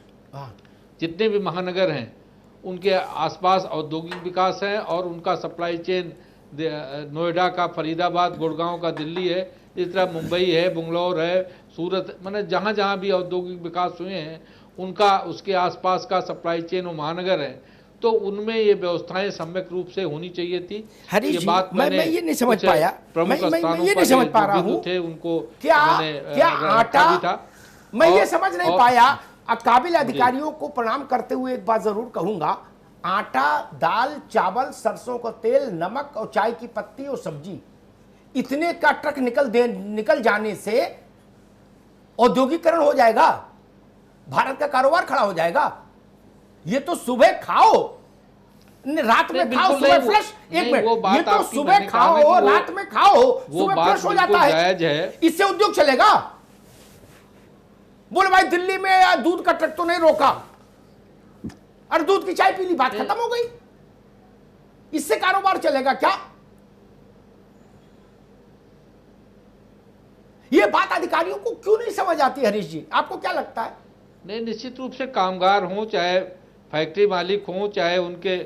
जितने भी महानगर हैं उनके आसपास औद्योगिक विकास है और उनका सप्लाई चेन नोएडा का, फरीदाबाद, गुड़गांव का दिल्ली है, इस तरह मुंबई है, बंगलौर है, सूरत, मैंने जहाँ जहाँ भी औद्योगिक विकास हुए हैं उनका उसके आसपास का सप्लाई चेन वो महानगर है, तो उनमें ये व्यवस्थाएं सम्यक रूप से होनी चाहिए थी। ये बात मैं ये नहीं समझ पाया, मैं ये नहीं समझ पा रहा हूँ थे उनको क्या आटा, मैं ये समझ नहीं पाया। काबिल अधिकारियों को प्रणाम करते हुए एक बात जरूर कहूंगा, आटा, दाल, चावल, सरसों का तेल, नमक और चाय की पत्ती और सब्जी, इतने का ट्रक निकल जाने से औद्योगिकरण हो जाएगा, भारत का कारोबार खड़ा हो जाएगा। ये तो सुबह खाओ, रात में खाओ, सुबह फ्लश, एक मिनट, ये तो सुबह खाओ, रात में खाओ, सुबह फ्लश हो जाता है, इससे उद्योग चलेगा। बोले भाई दिल्ली में दूध का ट्रक तो नहीं रोका और दूध की चाय पी ली, बात खत्म हो गई, इससे कारोबार चलेगा क्या? ये बात अधिकारियों को क्यों नहीं समझ आती हरीश जी, आपको क्या लगता है? नहीं, निश्चित रूप से कामगार हों, चाहे फैक्ट्री मालिक हों, चाहे उनके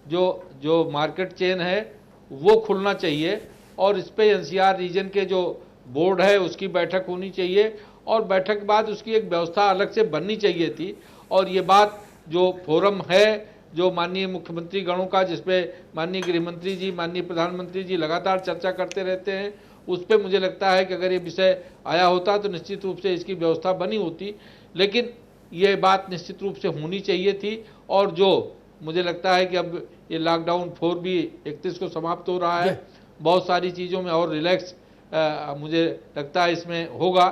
जो मार्केट चेन है वो खुलना चाहिए और इस पे एनसीआर रीजन के जो बोर्ड है उसकी बैठक होनी चाहिए और बैठक के बाद उसकी एक व्यवस्था अलग से बननी चाहिए थी। और ये बात जो फोरम है जो माननीय मुख्यमंत्री गणों का, जिसपे माननीय गृह मंत्री जी, माननीय प्रधानमंत्री जी लगातार चर्चा करते रहते हैं, उस पर मुझे लगता है कि अगर ये विषय आया होता तो निश्चित रूप से इसकी व्यवस्था बनी होती, लेकिन ये बात निश्चित रूप से होनी चाहिए थी। और जो मुझे लगता है कि अब ये लॉकडाउन 4 भी 31 को समाप्त हो रहा है, बहुत सारी चीज़ों में और रिलैक्स मुझे लगता है इसमें होगा,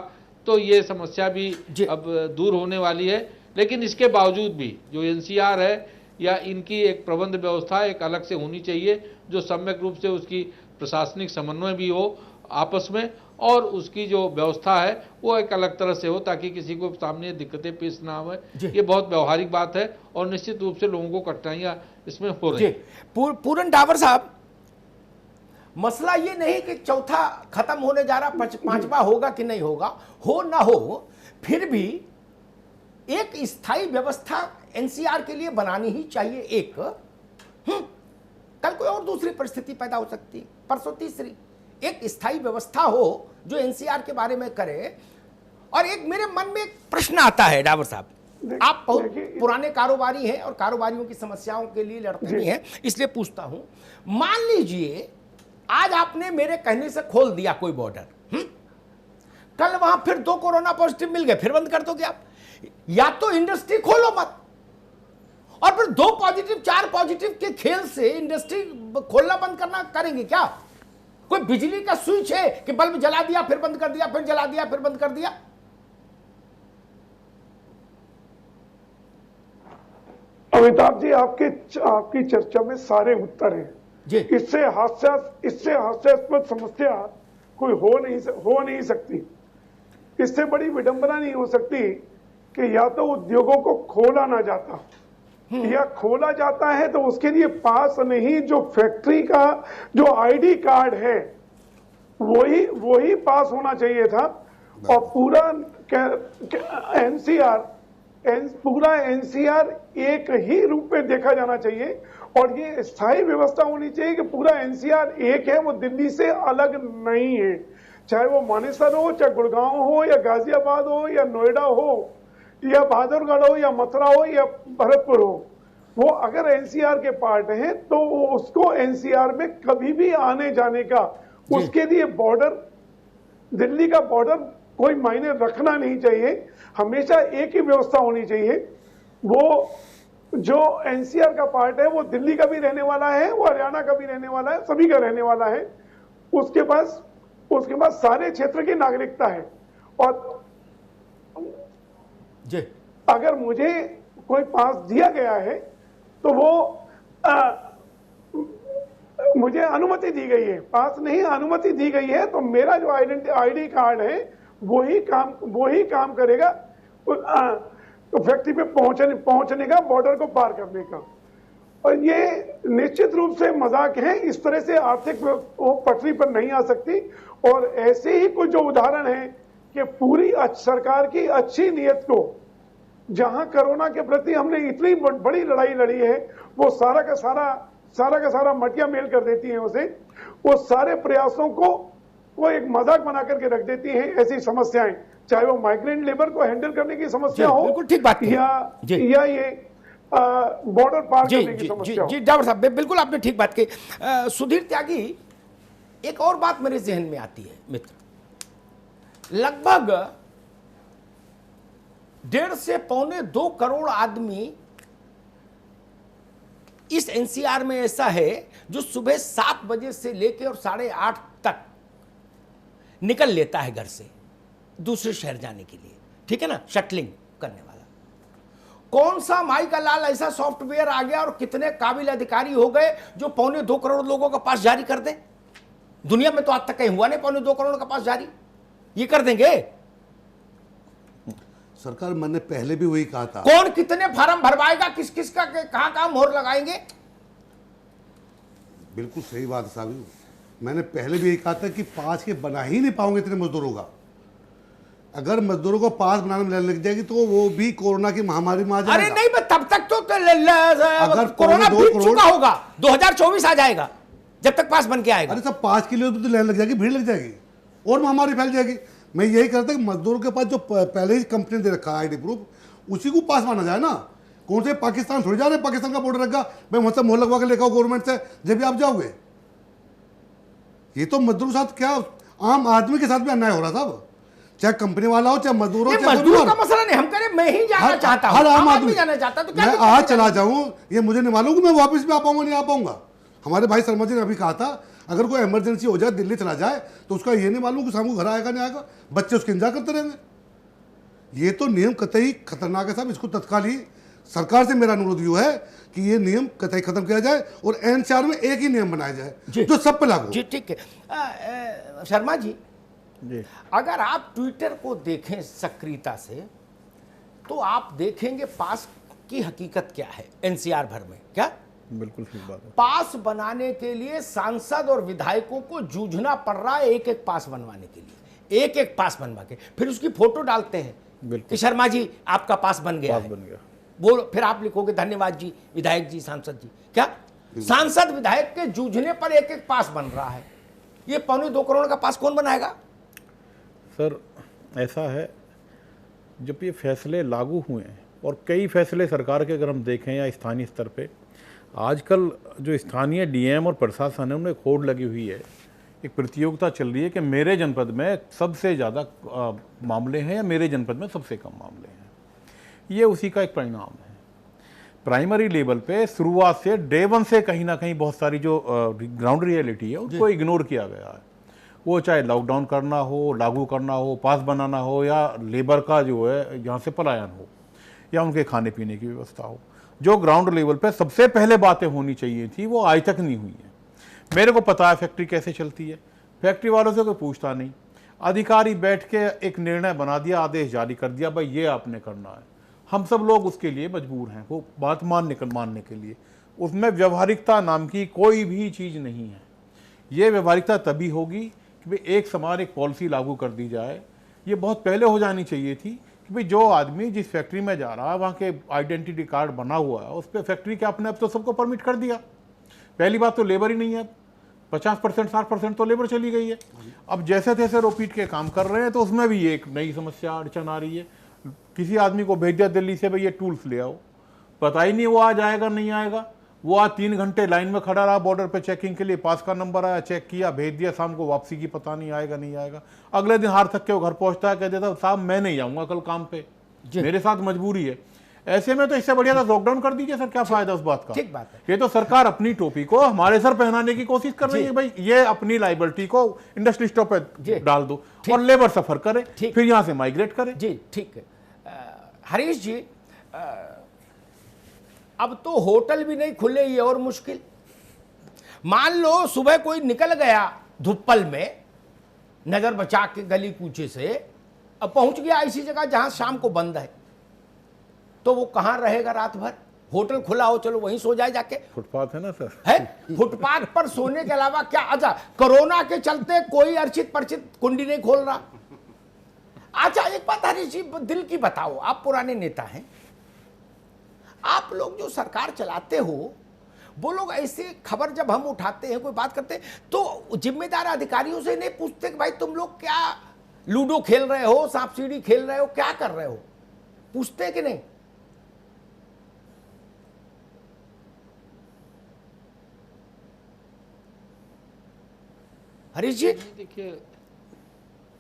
तो ये समस्या भी अब दूर होने वाली है। लेकिन इसके बावजूद भी जो एनसीआर है या इनकी एक प्रबंध व्यवस्था एक अलग से होनी चाहिए, जो सम्यक रूप से उसकी प्रशासनिक समन्वय भी हो आपस में और उसकी जो व्यवस्था है वो एक अलग तरह से हो, ताकि किसी को सामने दिक्कतें पेश ना हो। ये बहुत व्यवहारिक बात है और निश्चित रूप से लोगों को कठिनाइयां इसमें हो रही है। पूरन डावर साहब, मसला ये नहीं कि चौथा खत्म होने जा रहा, पांचवा होगा कि नहीं होगा, हो ना हो, फिर भी एक स्थायी व्यवस्था एनसीआर के लिए बनानी ही चाहिए। एक कल कोई और दूसरी परिस्थिति पैदा हो सकती है, परसों तीसरी, एक स्थायी व्यवस्था हो जो एनसीआर के बारे में करे। और एक मेरे मन में एक प्रश्न आता है डावर साहब, आप बहुत पुराने कारोबारी हैं और कारोबारियों की समस्याओं के लिए लड़ते भी हैं, इसलिए पूछता हूं, मान लीजिए आज आपने मेरे कहने से खोल दिया कोई बॉर्डर, कल वहां फिर 2 कोरोना पॉजिटिव मिल गए, फिर बंद कर दोगे आप? या तो इंडस्ट्री खोलो मत, और फिर 2 पॉजिटिव 4 पॉजिटिव के खेल से इंडस्ट्री खोलना बंद करना करेंगे क्या? कोई बिजली का स्विच है कि बल्ब जला दिया फिर बंद कर दिया, फिर जला दिया फिर बंद कर दिया? अमिताभ जी, आपकी चर्चा में सारे उत्तर हैं जी। इससे हास्यास्पद समस्या कोई हो नहीं सकती। इससे बड़ी विडंबना नहीं हो सकती कि या तो उद्योगों को खोला ना जाता या खोला जाता है तो उसके लिए पास नहीं, जो फैक्ट्री का जो आईडी कार्ड है वही पास होना चाहिए था। और पूरा एनसीआर एक ही रूप में देखा जाना चाहिए और ये स्थायी व्यवस्था होनी चाहिए कि पूरा एनसीआर एक है, वो दिल्ली से अलग नहीं है। चाहे वो मानेसर हो, चाहे गुड़गांव हो या गाजियाबाद हो या नोएडा हो या बहादुरगढ़ हो या मथुरा हो या भरतपुर हो, वो अगर एनसीआर के पार्ट हैं तो उसको एनसीआर में कभी भी आने जाने का उसके लिए बॉर्डर दिल्ली का बॉर्डर कोई मायने रखना नहीं चाहिए, हमेशा एक ही व्यवस्था होनी चाहिए। वो जो एनसीआर का पार्ट है वो दिल्ली का भी रहने वाला है, वो हरियाणा का भी रहने वाला है, सभी का रहने वाला है। उसके बाद सारे क्षेत्र की नागरिकता है। और जी अगर मुझे कोई पास दिया गया है तो वो मुझे अनुमति दी गई है, पास नहीं अनुमति दी गई है, तो मेरा जो आईडी कार्ड है वही काम करेगा फैक्ट्री पे पहुंचने का, बॉर्डर को पार करने का। और ये निश्चित रूप से मजाक है, इस तरह से आर्थिक वो पटरी पर नहीं आ सकती। और ऐसे ही कुछ जो उदाहरण है कि पूरी सरकार की अच्छी नीयत को, जहां कोरोना के प्रति हमने इतनी बड़ी लड़ाई लड़ी है, वो सारा का सारा मटिया मेल कर देती है उसे। वो सारे प्रयासों को वो एक मजाक बना करके रख देती है। ऐसी समस्याएं, चाहे वो माइग्रेंट लेबर को हैंडल करने की समस्या हो, बिल्कुल ठीक बात है, या ये बॉर्डर पार करने की समस्या हो। जी डावर साहब, बिल्कुल आपने ठीक बात की। सुधीर त्यागी, एक और बात मेरे जहन में आती है मित्र, लगभग 1.5 से 1.25 करोड़ आदमी इस एनसीआर में ऐसा है जो सुबह 7 बजे से लेकर और 8:30 तक निकल लेता है घर से दूसरे शहर जाने के लिए, ठीक है ना, शटलिंग करने वाला। कौन सा माई का लाल ऐसा सॉफ्टवेयर आ गया और कितने काबिल अधिकारी हो गए जो 2.25 करोड़ लोगों का पास जारी कर दे? दुनिया में तो आज तक कहीं हुआ नहीं 2.25 करोड़ का पास जारी। ये कर देंगे सरकार, मैंने पहले भी वही कहा था। कौन कितने फार्म भरवाएगा, किस किस का कहां मोहर लगाएंगे? बिल्कुल सही बात है साहब, मैंने पहले भी यही कहा था कि पास के बना ही नहीं पाओगे इतने मजदूरों का। अगर मजदूरों को पास बनाने में लग जाएगी तो वो भी कोरोना की महामारी में आ जाएगा। अरे नहीं, तब तक तो अगर कोरोना बीत चुका होगा, 2024 आ जाएगा जब तक पास बन के आएगा। अरे सब पास के लिए तो लाइन लग जाएगी, भीड़ लग जाएगी और महामारी फैल जाएगी। मैं यही कहता कि मजदूरों के पास जो पहले ही कंपनी दे रखा है आईडी प्रूफ, उसी को पास माना जाए ना। कौन से पाकिस्तान थोड़ी जा रहे, पाकिस्तान का बॉर्डर रखा, मैं वहां से मोहर लगवा के लेकर आओ गवर्नमेंट से, जब भी आप जाओगे। ये तो मजदूरों के साथ क्या, आम आदमी के साथ भी अन्याय हो रहा था, चाहे कंपनी वाला हो चाहे मजदूर हो। मजदूर का मसला नहीं, हम करें, मैं ही जाना चाहता हूं, हर आम आदमी जाना चाहता, तो क्या मैं आज चला जाऊं, ये मुझे नहीं मालूम कि मैं वापस भी आ पाऊंगा नहीं आ पाऊंगा। हमारे भाई शर्मा जी ने अभी कहा था अगर कोई इमरजेंसी हो जाए, दिल्ली चला जाए, तो उसका ये नहीं मालूम कि शाम को घर आएगा नहीं आएगा, बच्चे उसके इंतजार करते रहेंगे। ये तो नियम कतई खतरनाक है साहब, इसको तत्काल ही सरकार से मेरा अनुरोध ये है कि ये नियम कतई खत्म किया जाए और एनसीआर में एक ही नियम बनाया जाए जो सब पे लागू। जी ठीक है। शर्मा जी, अगर आप ट्विटर को देखें सक्रियता से तो आप देखेंगे पास की हकीकत क्या है एनसीआर भर में। क्या? बिल्कुल ठीक बात है। पास बनाने के लिए सांसद और विधायकों को जूझना पड़ रहा है एक एक पास बनवाने के लिए, एक एक पास बनवा के फिर उसकी फोटो डालते हैं कि शर्मा जी आपका पास बन गया, बन गया। वो फिर आप लिखोगे धन्यवाद जी विधायक जी सांसद जी। क्या सांसद विधायक के जूझने पर एक एक पास बन रहा है? ये 2.25 करोड़ का पास कौन बनाएगा? सर ऐसा है, जब ये फैसले लागू हुए हैं और कई फैसले सरकार के अगर हम देखें या स्थानीय स्तर पे, आजकल जो स्थानीय डीएम और प्रशासन है उनमें खोड़ लगी हुई है, एक प्रतियोगिता चल रही है कि मेरे जनपद में सबसे ज़्यादा मामले हैं या मेरे जनपद में सबसे कम मामले हैं। ये उसी का एक परिणाम है। प्राइमरी लेवल पे शुरुआत से डे 1 से कहीं ना कहीं बहुत सारी जो ग्राउंड रियलिटी है उसको इग्नोर किया गया है। वो चाहे लॉकडाउन करना हो, लागू करना हो, पास बनाना हो, या लेबर का जो है यहाँ से पलायन हो, या उनके खाने पीने की व्यवस्था हो, जो ग्राउंड लेवल पे सबसे पहले बातें होनी चाहिए थी वो आज तक नहीं हुई है। मेरे को पता है फैक्ट्री कैसे चलती है, फैक्ट्री वालों से कोई पूछता नहीं, अधिकारी बैठ के एक निर्णय बना दिया, आदेश जारी कर दिया, भाई ये आपने करना है। हम सब लोग उसके लिए मजबूर हैं, वो बात मानने के लिए। उसमें व्यवहारिकता नाम की कोई भी चीज़ नहीं है। ये व्यवहारिकता तभी होगी कि भाई एक समान एक पॉलिसी लागू कर दी जाए। ये बहुत पहले हो जानी चाहिए थी कि भाई जो आदमी जिस फैक्ट्री में जा रहा है वहाँ के आइडेंटिटी कार्ड बना हुआ है, उस पर फैक्ट्री के अपने अब तो सबको परमिट कर दिया। पहली बात तो लेबर ही नहीं है, 50% 60% तो लेबर चली गई है। अब जैसे तैसे रोपीट के काम कर रहे हैं, तो उसमें भी एक नई समस्या अड़चन आ रही है। किसी आदमी को भेज दिया दिल्ली से, भाई ये टूल्स ले आओ, पता ही नहीं वो आ जाएगा नहीं आएगा, वो आज 3 घंटे लाइन में खड़ा रहा बॉर्डर पे चेकिंग के लिए, पास का नंबर आया, चेक किया, भेज दिया, शाम को वापसी की पता नहीं आएगा नहीं आएगा। अगले दिन हार थक के वो घर पहुंचता है, कह देता साहब मैं नहीं जाऊंगा कल काम पे, मेरे साथ मजबूरी है। ऐसे में तो इससे बढ़िया था लॉकडाउन कर दीजिए सर, क्या फायदा उस बात का। ठीक बात है। ये तो सरकार अपनी टोपी को हमारे सर पहनाने की कोशिश कर रही है। भाई ये अपनी लाइबिलिटी को इंडस्ट्रियलिस्टों पे डाल दो और लेबर सफर करे, फिर यहां से माइग्रेट करे। जी ठीक है। हरीश जी, अब तो होटल भी नहीं खुले, ये और मुश्किल। मान लो सुबह कोई निकल गया धुप्पल में, नजर बचा के गली कूचे से, अब पहुंच गया ऐसी जगह जहां शाम को बंद है, तो वो कहां रहेगा रात भर? होटल खुला हो, चलो वहीं सो जाए जाके। फुटपाथ है ना सर, है फुटपाथ पर सोने के अलावा क्या? अच्छा, कोरोना के चलते कोई अर्चित परिचित कुंडी नहीं खोल रहा। अच्छा एक बात हरीश जी दिल की बताओ, आप पुराने नेता हैं, आप लोग जो सरकार चलाते हो, वो लोग ऐसे खबर जब हम उठाते हैं, कोई बात करते हैं, तो जिम्मेदार अधिकारियों से नहीं पूछते कि भाई तुम लोग क्या लूडो खेल रहे हो, सांप सीढ़ी खेल रहे हो, क्या कर रहे हो? पूछते कि नहीं? हरीश जी देखिए,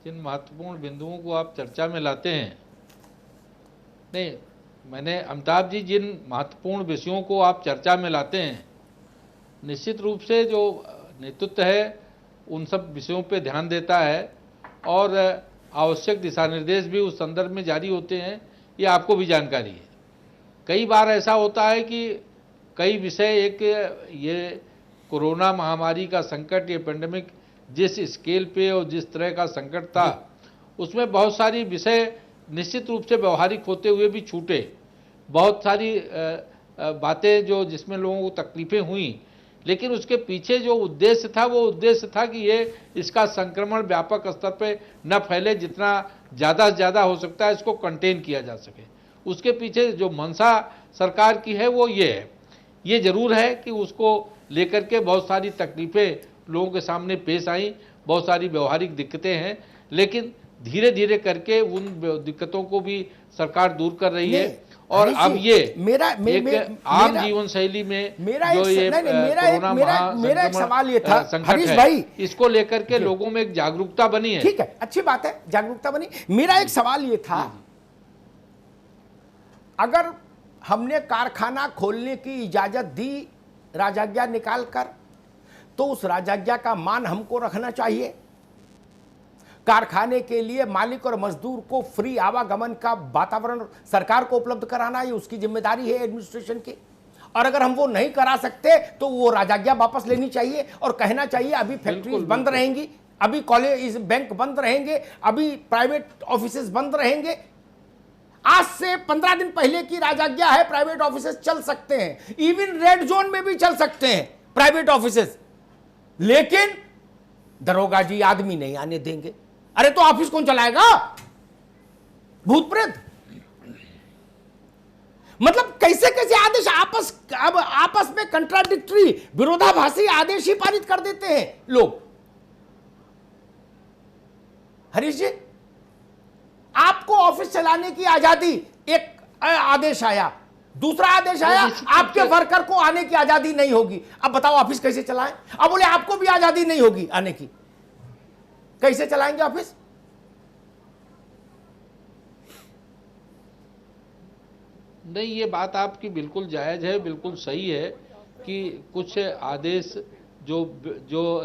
जिन महत्वपूर्ण बिंदुओं को आप चर्चा में लाते हैं, नहीं मैंने अमिताभ जी जिन महत्वपूर्ण विषयों को आप चर्चा में लाते हैं, निश्चित रूप से जो नेतृत्व है उन सब विषयों पे ध्यान देता है और आवश्यक दिशा निर्देश भी उस संदर्भ में जारी होते हैं, ये आपको भी जानकारी है। कई बार ऐसा होता है कि कई विषय, एक ये कोरोना महामारी का संकट, ये पेंडेमिक जिस स्केल पे और जिस तरह का संकट था, उसमें बहुत सारी विषय निश्चित रूप से व्यवहारिक होते हुए भी छूटे। बहुत सारी बातें जो जिसमें लोगों को तकलीफें हुई, लेकिन उसके पीछे जो उद्देश्य था वो उद्देश्य था कि ये इसका संक्रमण व्यापक स्तर पे न फैले, जितना ज़्यादा से ज़्यादा हो सकता है इसको कंटेन किया जा सके। उसके पीछे जो मंशा सरकार की है वो ये है। ये जरूर है कि उसको लेकर के बहुत सारी तकलीफें लोगों के सामने पेश आई, बहुत सारी व्यवहारिक दिक्कतें हैं, लेकिन धीरे धीरे करके उन दिक्कतों को भी सरकार दूर कर रही है। और अब ये एक आम जीवन शैली में जो ये मेरा एक सवाल ये था संकट है भाई, इसको लेकर के लोगों में एक जागरूकता बनी है। ठीक है, अच्छी बात है, जागरूकता बनी। मेरा एक सवाल ये था, अगर हमने कारखाना खोलने की इजाजत दी राजाज्ञा निकालकर, तो उस राजाज्ञा का मान हमको रखना चाहिए। कारखाने के लिए मालिक और मजदूर को फ्री आवागमन का वातावरण सरकार को उपलब्ध कराना, ये उसकी जिम्मेदारी है एडमिनिस्ट्रेशन की। और अगर हम वो नहीं करा सकते तो वो राजाज्ञा वापस लेनी चाहिए और कहना चाहिए अभी फैक्ट्रीज बंद रहेंगी, अभी कॉलेज बैंक बंद रहेंगे, अभी प्राइवेट ऑफिसेज बंद रहेंगे। आज से 15 दिन पहले की राजाज्ञा है, प्राइवेट ऑफिसेज चल सकते हैं, इवन रेड जोन में भी चल सकते हैं प्राइवेट ऑफिसेज, लेकिन दरोगा जी आदमी नहीं आने देंगे। अरे तो ऑफिस कौन चलाएगा? भूत प्रेत। मतलब कैसे कैसे आदेश आपस में कंट्राडिक्टरी, विरोधाभासी आदेश ही पारित कर देते हैं लोग। हरीश जी, आपको ऑफिस चलाने की आजादी, एक आदेश आया, दूसरा आदेश आया आपके वर्कर को आने की आजादी नहीं होगी। अब बताओ ऑफिस कैसे चलाएं? अब बोले आपको भी आजादी नहीं होगी आने की, कैसे चलाएंगे ऑफिस? नहीं, ये बात आपकी बिल्कुल जायज है, बिल्कुल सही है कि कुछ आदेश जो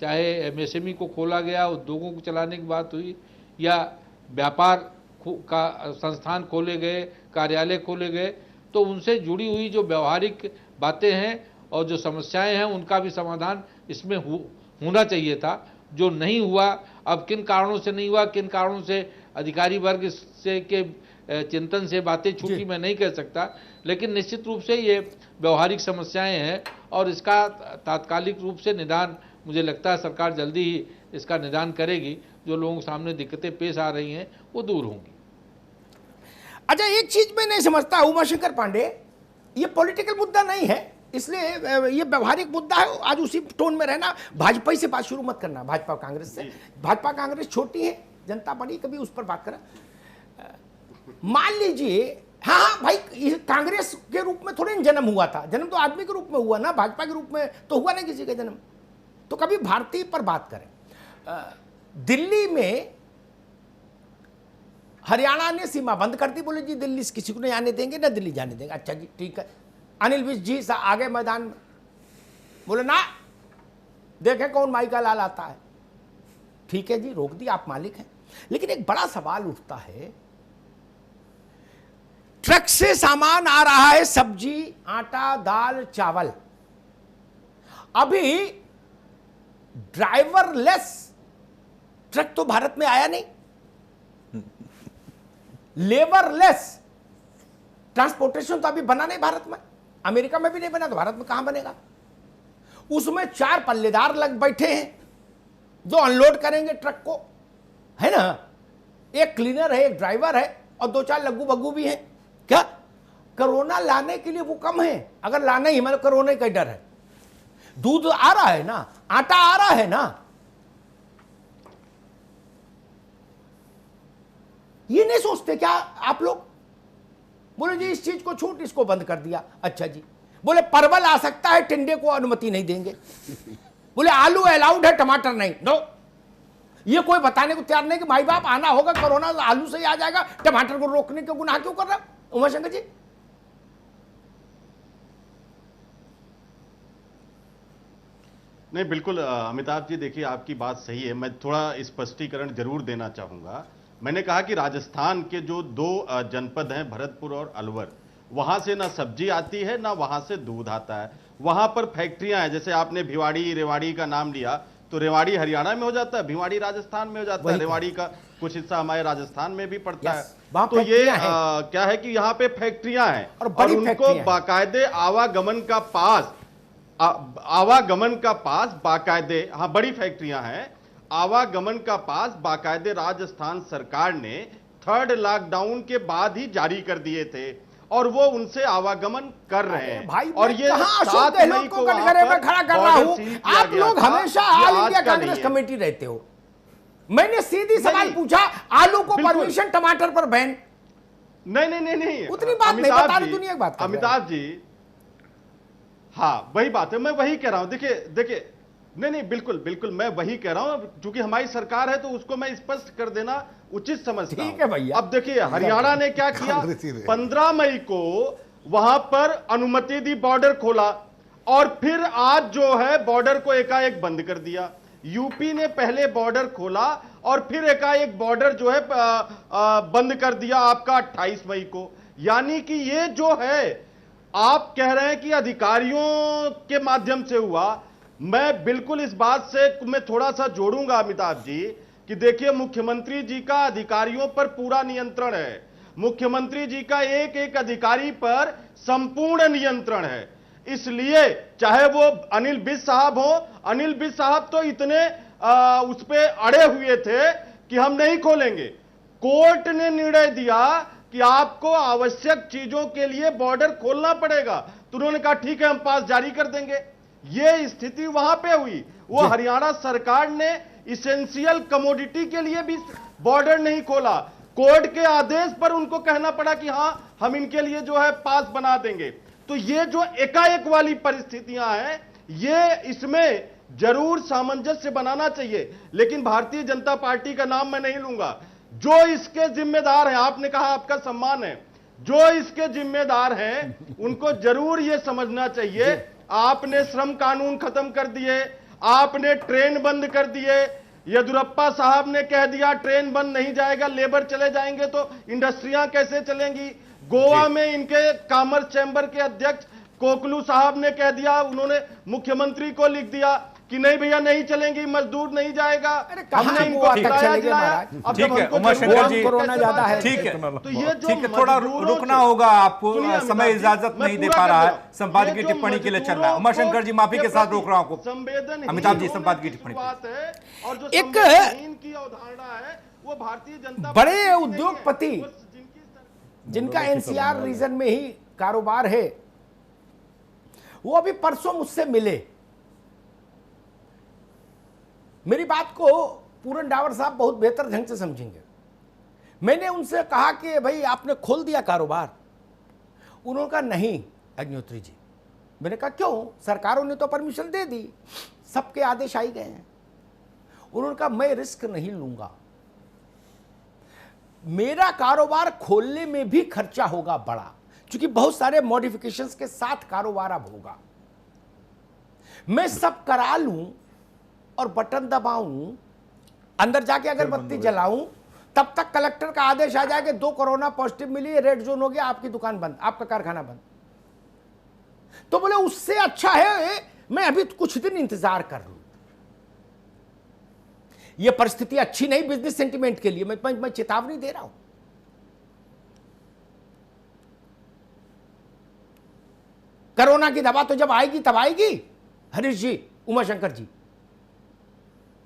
चाहे एमएसएमई को खोला गया, उद्योगों को चलाने की बात हुई, या व्यापार का संस्थान खोले गए, कार्यालय खोले गए, तो उनसे जुड़ी हुई जो व्यवहारिक बातें हैं और जो समस्याएं हैं उनका भी समाधान इसमें होना चाहिए था, जो नहीं हुआ। अब किन कारणों से नहीं हुआ, किन कारणों से अधिकारी वर्ग से के चिंतन से बातें छूटी, मैं नहीं कह सकता, लेकिन निश्चित रूप से ये व्यवहारिक समस्याएं हैं और इसका तात्कालिक रूप से निदान, मुझे लगता है सरकार जल्दी ही इसका निदान करेगी। जो लोगों के सामने दिक्कतें पेश आ रही हैं वो दूर होंगी। अच्छा, एक चीज मैं नहीं समझता उमाशंकर पांडे, ये पॉलिटिकल मुद्दा नहीं है, इसलिए ये व्यवहारिक मुद्दा है। आज उसी टोन में रहना, भाजपा से बात शुरू मत करना, भाजपा कांग्रेस से। भाजपा कांग्रेस छोटी है, जनता बड़ी, कभी उस पर बात करें। मान लीजिए हाँ हाँ भाई, ये कांग्रेस के रूप में थोड़ी जन्म हुआ था, जन्म तो आदमी के रूप में हुआ ना, भाजपा के रूप में तो हुआ नहीं किसी का जन्म। तो कभी भारतीय पर बात करें। दिल्ली में हरियाणा ने सीमा बंद कर दी, बोले जी दिल्ली से किसी को नहीं आने देंगे, ना दिल्ली जाने देंगे। अच्छा जी ठीक है। अनिल विज जी आ गए मैदान में, बोले ना देखे कौन माई का लाल आता है। ठीक है जी, रोक दी, आप मालिक हैं। लेकिन एक बड़ा सवाल उठता है, ट्रक से सामान आ रहा है, सब्जी, आटा, दाल, चावल, अभी ड्राइवरलेस ट्रक तो भारत में आया नहीं, लेबरलेस ट्रांसपोर्टेशन तो अभी बना नहीं भारत में, अमेरिका में भी नहीं बना, तो भारत में कहां बनेगा। उसमें 4 पल्लेदार लग बैठे हैं जो अनलोड करेंगे ट्रक को, है ना। एक क्लीनर है, एक ड्राइवर है, और 2-4 लग्गू बग्गू भी हैं। क्या कोरोना लाने के लिए वो कम है? अगर लाना ही मतलब कोरोना का डर है। दूध आ रहा है ना, आटा आ रहा है ना, ये नहीं सोचते क्या आप लोग? बोले जी इस चीज को छूट, इसको बंद कर दिया। अच्छा जी, बोले परवल आ सकता है, टिंडे को अनुमति नहीं देंगे। बोले आलू अलाउड है, टमाटर नहीं। नो, ये कोई बताने को तैयार नहीं कि भाई बाप आना होगा, कोरोना आलू से ही आ जाएगा, टमाटर को रोकने के गुनाह क्यों कर रहा उमाशंकर जी? नहीं, बिल्कुल अमिताभ जी, देखिए आपकी बात सही है। मैं थोड़ा स्पष्टीकरण जरूर देना चाहूंगा। मैंने कहा कि राजस्थान के जो 2 जनपद हैं, भरतपुर और अलवर, वहां से ना सब्जी आती है ना वहां से दूध आता है। वहां पर फैक्ट्रियां हैं, जैसे आपने भिवाड़ी रेवाड़ी का नाम लिया, तो रेवाड़ी हरियाणा में हो जाता है, भिवाड़ी राजस्थान में हो जाता है, रेवाड़ी का कुछ हिस्सा हमारे राजस्थान में भी पड़ता है। तो ये क्या है कि यहाँ पे फैक्ट्रियां हैं और उनको बाकायदे आवागमन का पास बाकायदे, हाँ बड़ी फैक्ट्रियां हैं, आवागमन का पास बाकायदे राजस्थान सरकार ने 3rd लॉकडाउन के बाद ही जारी कर दिए थे और वो उनसे आवागमन कर रहे हैं। भाई और ये 7 मई को कटघरे में खड़ा कर रहा हूं। आप लोग हमेशा ऑल इंडिया कांग्रेस कमेटी रहते हो। मैंने सीधी सवाल पूछा, आलू को परमिशन, टमाटर पर बैन। नहीं, उतनी बात नहीं बता रही, दुनिया की बात। अमिताभ जी, हाँ वही बात है, मैं वही कह रहा हूं। देखिए नहीं, बिल्कुल मैं वही कह रहा हूं। क्योंकि हमारी सरकार है तो उसको मैं स्पष्ट कर देना उचित समझता हूं। ठीक है भैया। अब देखिए हरियाणा ने क्या किया, 15 मई को वहां पर अनुमति दी, बॉर्डर खोला, और फिर आज जो है बॉर्डर को एकाएक बंद कर दिया। यूपी ने पहले बॉर्डर खोला और फिर एकाएक बॉर्डर जो है बंद कर दिया आपका 28 मई को। यानी कि ये जो है आप कह रहे हैं कि अधिकारियों के माध्यम से हुआ, मैं बिल्कुल इस बात से मैं थोड़ा सा जोड़ूंगा अमिताभ जी कि देखिए मुख्यमंत्री जी का अधिकारियों पर पूरा नियंत्रण है, मुख्यमंत्री जी का एक एक अधिकारी पर संपूर्ण नियंत्रण है। इसलिए चाहे वो अनिल विज साहब हो, अनिल विज साहब तो इतने उस पे अड़े हुए थे कि हम नहीं खोलेंगे। कोर्ट ने निर्णय दिया कि आपको आवश्यक चीजों के लिए बॉर्डर खोलना पड़ेगा, तो उन्होंने कहा ठीक है हम पास जारी कर देंगे। यह स्थिति वहां पे हुई। वो हरियाणा सरकार ने इसेंशियल कमोडिटी के लिए भी बॉर्डर नहीं खोला, कोर्ट के आदेश पर उनको कहना पड़ा कि हां हम इनके लिए जो है पास बना देंगे। तो ये जो एकाएक वाली परिस्थितियां हैं, ये इसमें जरूर सामंजस्य बनाना चाहिए। लेकिन भारतीय जनता पार्टी का नाम मैं नहीं लूंगा, जो इसके जिम्मेदार हैं, आपने कहा आपका सम्मान है, जो इसके जिम्मेदार हैं उनको जरूर यह समझना चाहिए। आपने श्रम कानून खत्म कर दिए, आपने ट्रेन बंद कर दिए। येदुरप्पा साहब ने कह दिया ट्रेन बंद नहीं जाएगा, लेबर चले जाएंगे तो इंडस्ट्रियां कैसे चलेंगी। गोवा में इनके कॉमर्स चैंबर के अध्यक्ष कोकलू साहब ने कह दिया, उन्होंने मुख्यमंत्री को लिख दिया कि नहीं भैया नहीं चलेंगी, मजदूर नहीं जाएगा। हमने इनको किराया दिलाया। ठीक है उमाशंकर जी, कोरोना ज्यादा है, ठीक है, तो ये जो ठीक है, थोड़ा रुकना होगा आपको, समय इजाजत नहीं दे पा रहा है। संपादकीय टिप्पणी के लिए चल रहा है। उमाशंकर जी माफी के साथ रोक रहा हूं आपको। अमिताभ जी संपादकीय टिप्पणी और जो एक की अवधारणा है वो भारतीय जनता बड़े उद्योगपति जिनका एनसीआर रीजन में ही कारोबार है, वो अभी परसों मुझसे मिले। मेरी बात को पूरन डावर साहब बहुत बेहतर ढंग से समझेंगे। मैंने उनसे कहा कि भाई आपने खोल दिया कारोबार, उन्होंने कहा नहीं अग्निहोत्री जी। मैंने कहा क्यों, सरकारों ने तो परमिशन दे दी, सबके आदेश आ ही गए हैं। उन्होंने कहा मैं रिस्क नहीं लूंगा, मेरा कारोबार खोलने में भी खर्चा होगा बड़ा, क्योंकि बहुत सारे मॉडिफिकेशंस के साथ कारोबार अब होगा। मैं सब करा लूं और बटन दबाऊं, अंदर जाके अगरबत्ती जलाऊं, तब तक कलेक्टर का आदेश आ जाए कि 2 कोरोना पॉजिटिव मिली, रेड जोन हो गया, आपकी दुकान बंद, आपका कारखाना बंद। तो बोले उससे अच्छा है मैं अभी कुछ दिन इंतजार कर लूं। यह परिस्थिति अच्छी नहीं बिजनेस सेंटिमेंट के लिए, मैं चेतावनी दे रहा हूं। कोरोना की दवा तो जब आएगी तब आएगी। हरीश जी, उमाशंकर जी,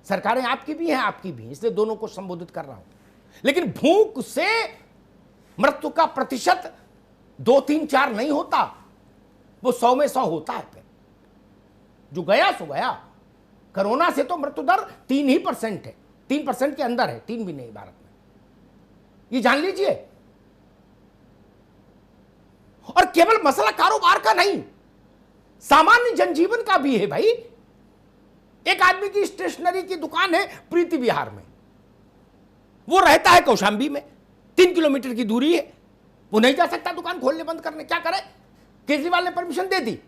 सरकारें आपकी भी हैं आपकी भी, इसलिए दोनों को संबोधित कर रहा हूं। लेकिन भूख से मृत्यु का प्रतिशत 2, 3, 4 नहीं होता, वो 100 में 100 होता है। फिर जो गया सो गया। कोरोना से तो मृत्यु दर 3% है, 3% के अंदर है, 3 भी नहीं भारत में, ये जान लीजिए। और केवल मसला कारोबार का नहीं, सामान्य जनजीवन का भी है भाई। एक आदमी की स्टेशनरी की दुकान है प्रीति विहार में, वो रहता है कौशांबी में, 3 किलोमीटर की दूरी है, वो नहीं जा सकता दुकान खोलने बंद करने, क्या करे? केजरीवाल ने परमिशन दे दी,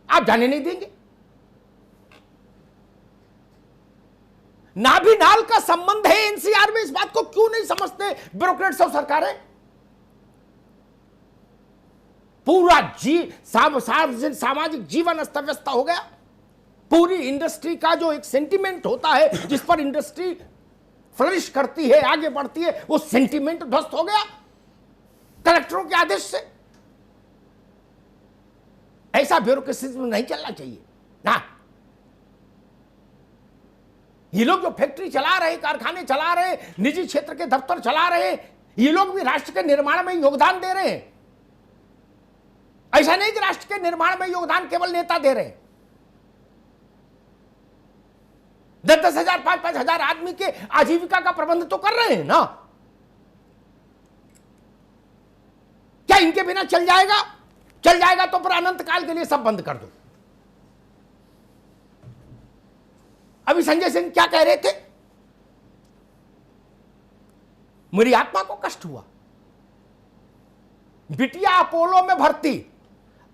आप जाने नहीं देंगे। नाभि नाल का संबंध है एनसीआर में, इस बात को क्यों नहीं समझते ब्यूरोक्रेट्स और सरकारें? पूरा सामाजिक जीवन अस्त व्यस्त हो गया। पूरी इंडस्ट्री का जो एक सेंटिमेंट होता है जिस पर इंडस्ट्री फ्लरिश करती है, आगे बढ़ती है, वो सेंटिमेंट ध्वस्त हो गया कलेक्टरों के आदेश से। ऐसा ब्यूरोक्रेसी में नहीं चलना चाहिए ना। ये लोग जो फैक्ट्री चला रहे, कारखाने चला रहे, निजी क्षेत्र के दफ्तर चला रहे, ये लोग भी राष्ट्र के निर्माण में योगदान दे रहे हैं। ऐसा नहीं कि राष्ट्र के निर्माण में योगदान केवल नेता दे रहे हैं। 10-10 हजार, 5-5 हजार आदमी के आजीविका का प्रबंध तो कर रहे हैं ना। क्या इनके बिना चल जाएगा? चल जाएगा तो फिर अनंत काल के लिए सब बंद कर दो। अभी संजय सिंह क्या कह रहे थे? मेरी आत्मा को कष्ट हुआ। बिटिया अपोलो में भर्ती,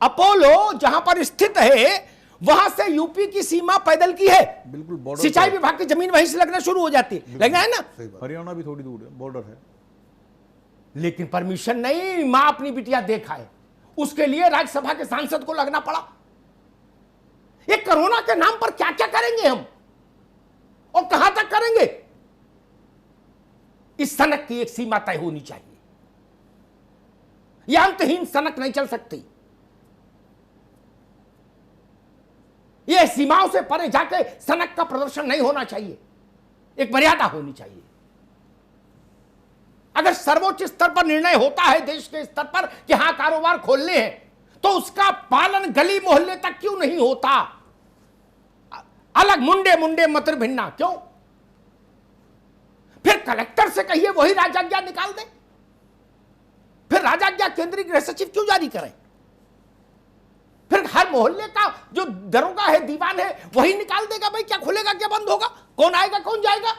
अपोलो जहां पर स्थित है वहां से यूपी की सीमा पैदल की है, बिल्कुल बॉर्डर, सिंचाई विभाग की जमीन वहीं से लगना शुरू हो जाती है, लगना है ना। हरियाणा भी थोड़ी दूर है, बॉर्डर है। लेकिन परमिशन नहीं, मां अपनी बिटिया देखा है, उसके लिए राज्यसभा के सांसद को लगना पड़ा। ये कोरोना के नाम पर क्या क्या करेंगे हम और कहां तक करेंगे? इस सनक की एक सीमा तय होनी चाहिए, यह अंतहीन सनक नहीं चल सकती। यह सीमाओं से परे जाके सनक का प्रदर्शन नहीं होना चाहिए, एक मर्यादा होनी चाहिए। अगर सर्वोच्च स्तर पर निर्णय होता है देश के स्तर पर कि हां कारोबार खोलने हैं, तो उसका पालन गली मोहल्ले तक क्यों नहीं होता? अलग मुंडे मुंडे मतर भिन्ना क्यों? फिर कलेक्टर से कहिए वही राजाज्ञा निकाल दे। फिर राजाज्ञा केंद्रीय गृह सचिव क्यों जारी करें? फिर हर मोहल्ले का जो दरोगा है, दीवान है, वही निकाल देगा भाई क्या खुलेगा क्या बंद होगा, कौन आएगा कौन जाएगा।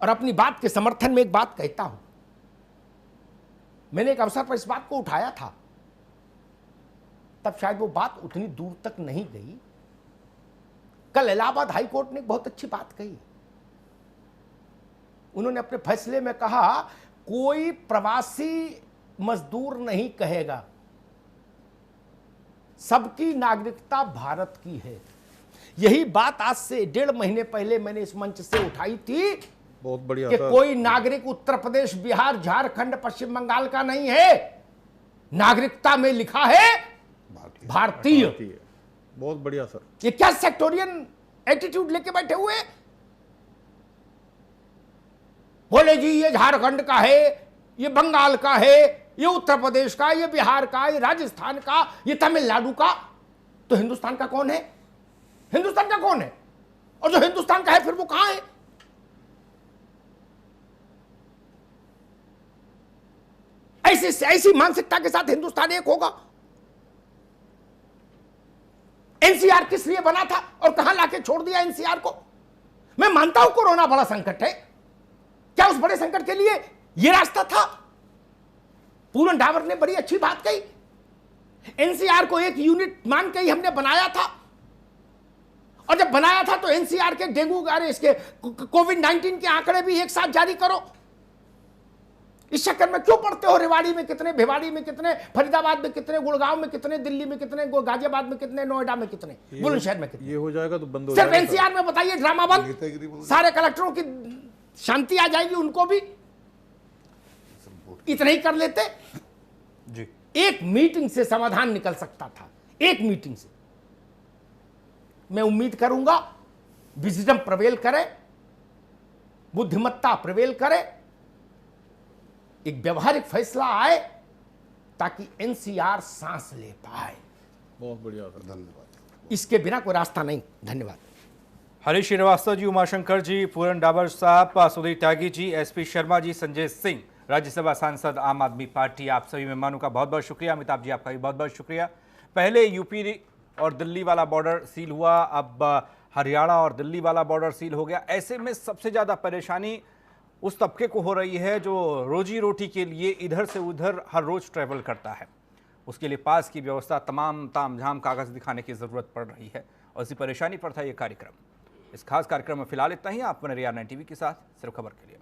और अपनी बात के समर्थन में एक बात कहता हूं, मैंने एक अवसर पर इस बात को उठाया था, तब शायद वो बात उतनी दूर तक नहीं गई। कल इलाहाबाद हाई कोर्ट ने एक बहुत अच्छी बात कही। उन्होंने अपने फैसले में कहा कोई प्रवासी मजदूर नहीं कहेगा, सबकी नागरिकता भारत की है। यही बात आज से 1.5 महीने पहले मैंने इस मंच से उठाई थी। बहुत बढ़िया कि कोई नागरिक उत्तर प्रदेश, बिहार, झारखंड, पश्चिम बंगाल का नहीं है, नागरिकता में लिखा है भारतीय। बहुत बढ़िया सर। ये क्या सेक्टोरियन एटीट्यूड लेके बैठे हुए? बोले जी ये झारखंड का है, ये बंगाल का है, ये उत्तर प्रदेश का, ये बिहार का, ये राजस्थान का, ये तमिलनाडु का। तो हिंदुस्तान का कौन है? हिंदुस्तान का कौन है? और जो हिंदुस्तान का है फिर वो कहां है? ऐसी मानसिकता के साथ हिंदुस्तान एक होगा? एनसीआर किस लिए बना था और कहां लाके छोड़ दिया एनसीआर को? मैं मानता हूं कोरोना बड़ा संकट है, क्या उस बड़े संकट के लिए यह रास्ता था? पूरन डाबर ने बड़ी अच्छी बात कही, एनसीआर को एक यूनिट मान के ही हमने बनाया था, और जब बनाया था तो एनसीआर के डेंगू इसके कोविड-19 के आंकड़े भी एक साथ जारी करो। इस चक्कर में क्यों पड़ते हो? रेवाड़ी में कितने, भिवाड़ी में कितने, फरीदाबाद में कितने, गुड़गांव में कितने, दिल्ली में कितने, गाजियाबाद में कितने, नोएडा में कितने, बुलंदशहर में कितने? ये हो जाएगा तो बंद हो सिर्फ जाएगा। एनसीआर में बताइए, ड्रामा बंद, सारे कलेक्टरों की शांति आ जाएगी, उनको भी इतना ही कर लेते जी। एक मीटिंग से समाधान निकल सकता था, एक मीटिंग से। मैं उम्मीद करूंगा विजडम प्रवेल करे, बुद्धिमत्ता प्रवेल करे, एक व्यवहारिक फैसला आए ताकि एनसीआर सांस ले पाए। बहुत बढ़िया, धन्यवाद। इसके बिना कोई रास्ता नहीं। धन्यवाद। हरीश श्रीवास्तव जी, उमाशंकर जी, पूरन डाबर साहब, सुधीर त्यागी जी, एसपी शर्मा जी, संजय सिंह, राज्यसभा सांसद आम आदमी पार्टी, आप सभी मेहमानों का बहुत बहुत शुक्रिया। अमिताभ जी, आपका भी बहुत बहुत शुक्रिया। पहले यूपी और दिल्ली वाला बॉर्डर सील हुआ, अब हरियाणा और दिल्ली वाला बॉर्डर सील हो गया। ऐसे में सबसे ज़्यादा परेशानी उस तबके को हो रही है जो रोजी रोटी के लिए इधर से उधर हर रोज़ ट्रैवल करता है। उसके लिए पास की व्यवस्था, तमाम तामझाम कागज़ दिखाने की ज़रूरत पड़ रही है, और इसी परेशानी पर था ये कार्यक्रम। इस खास कार्यक्रम में फिलहाल इतना ही। आप बने रहिए R9 TV के साथ, सिर्फ खबर के लिए।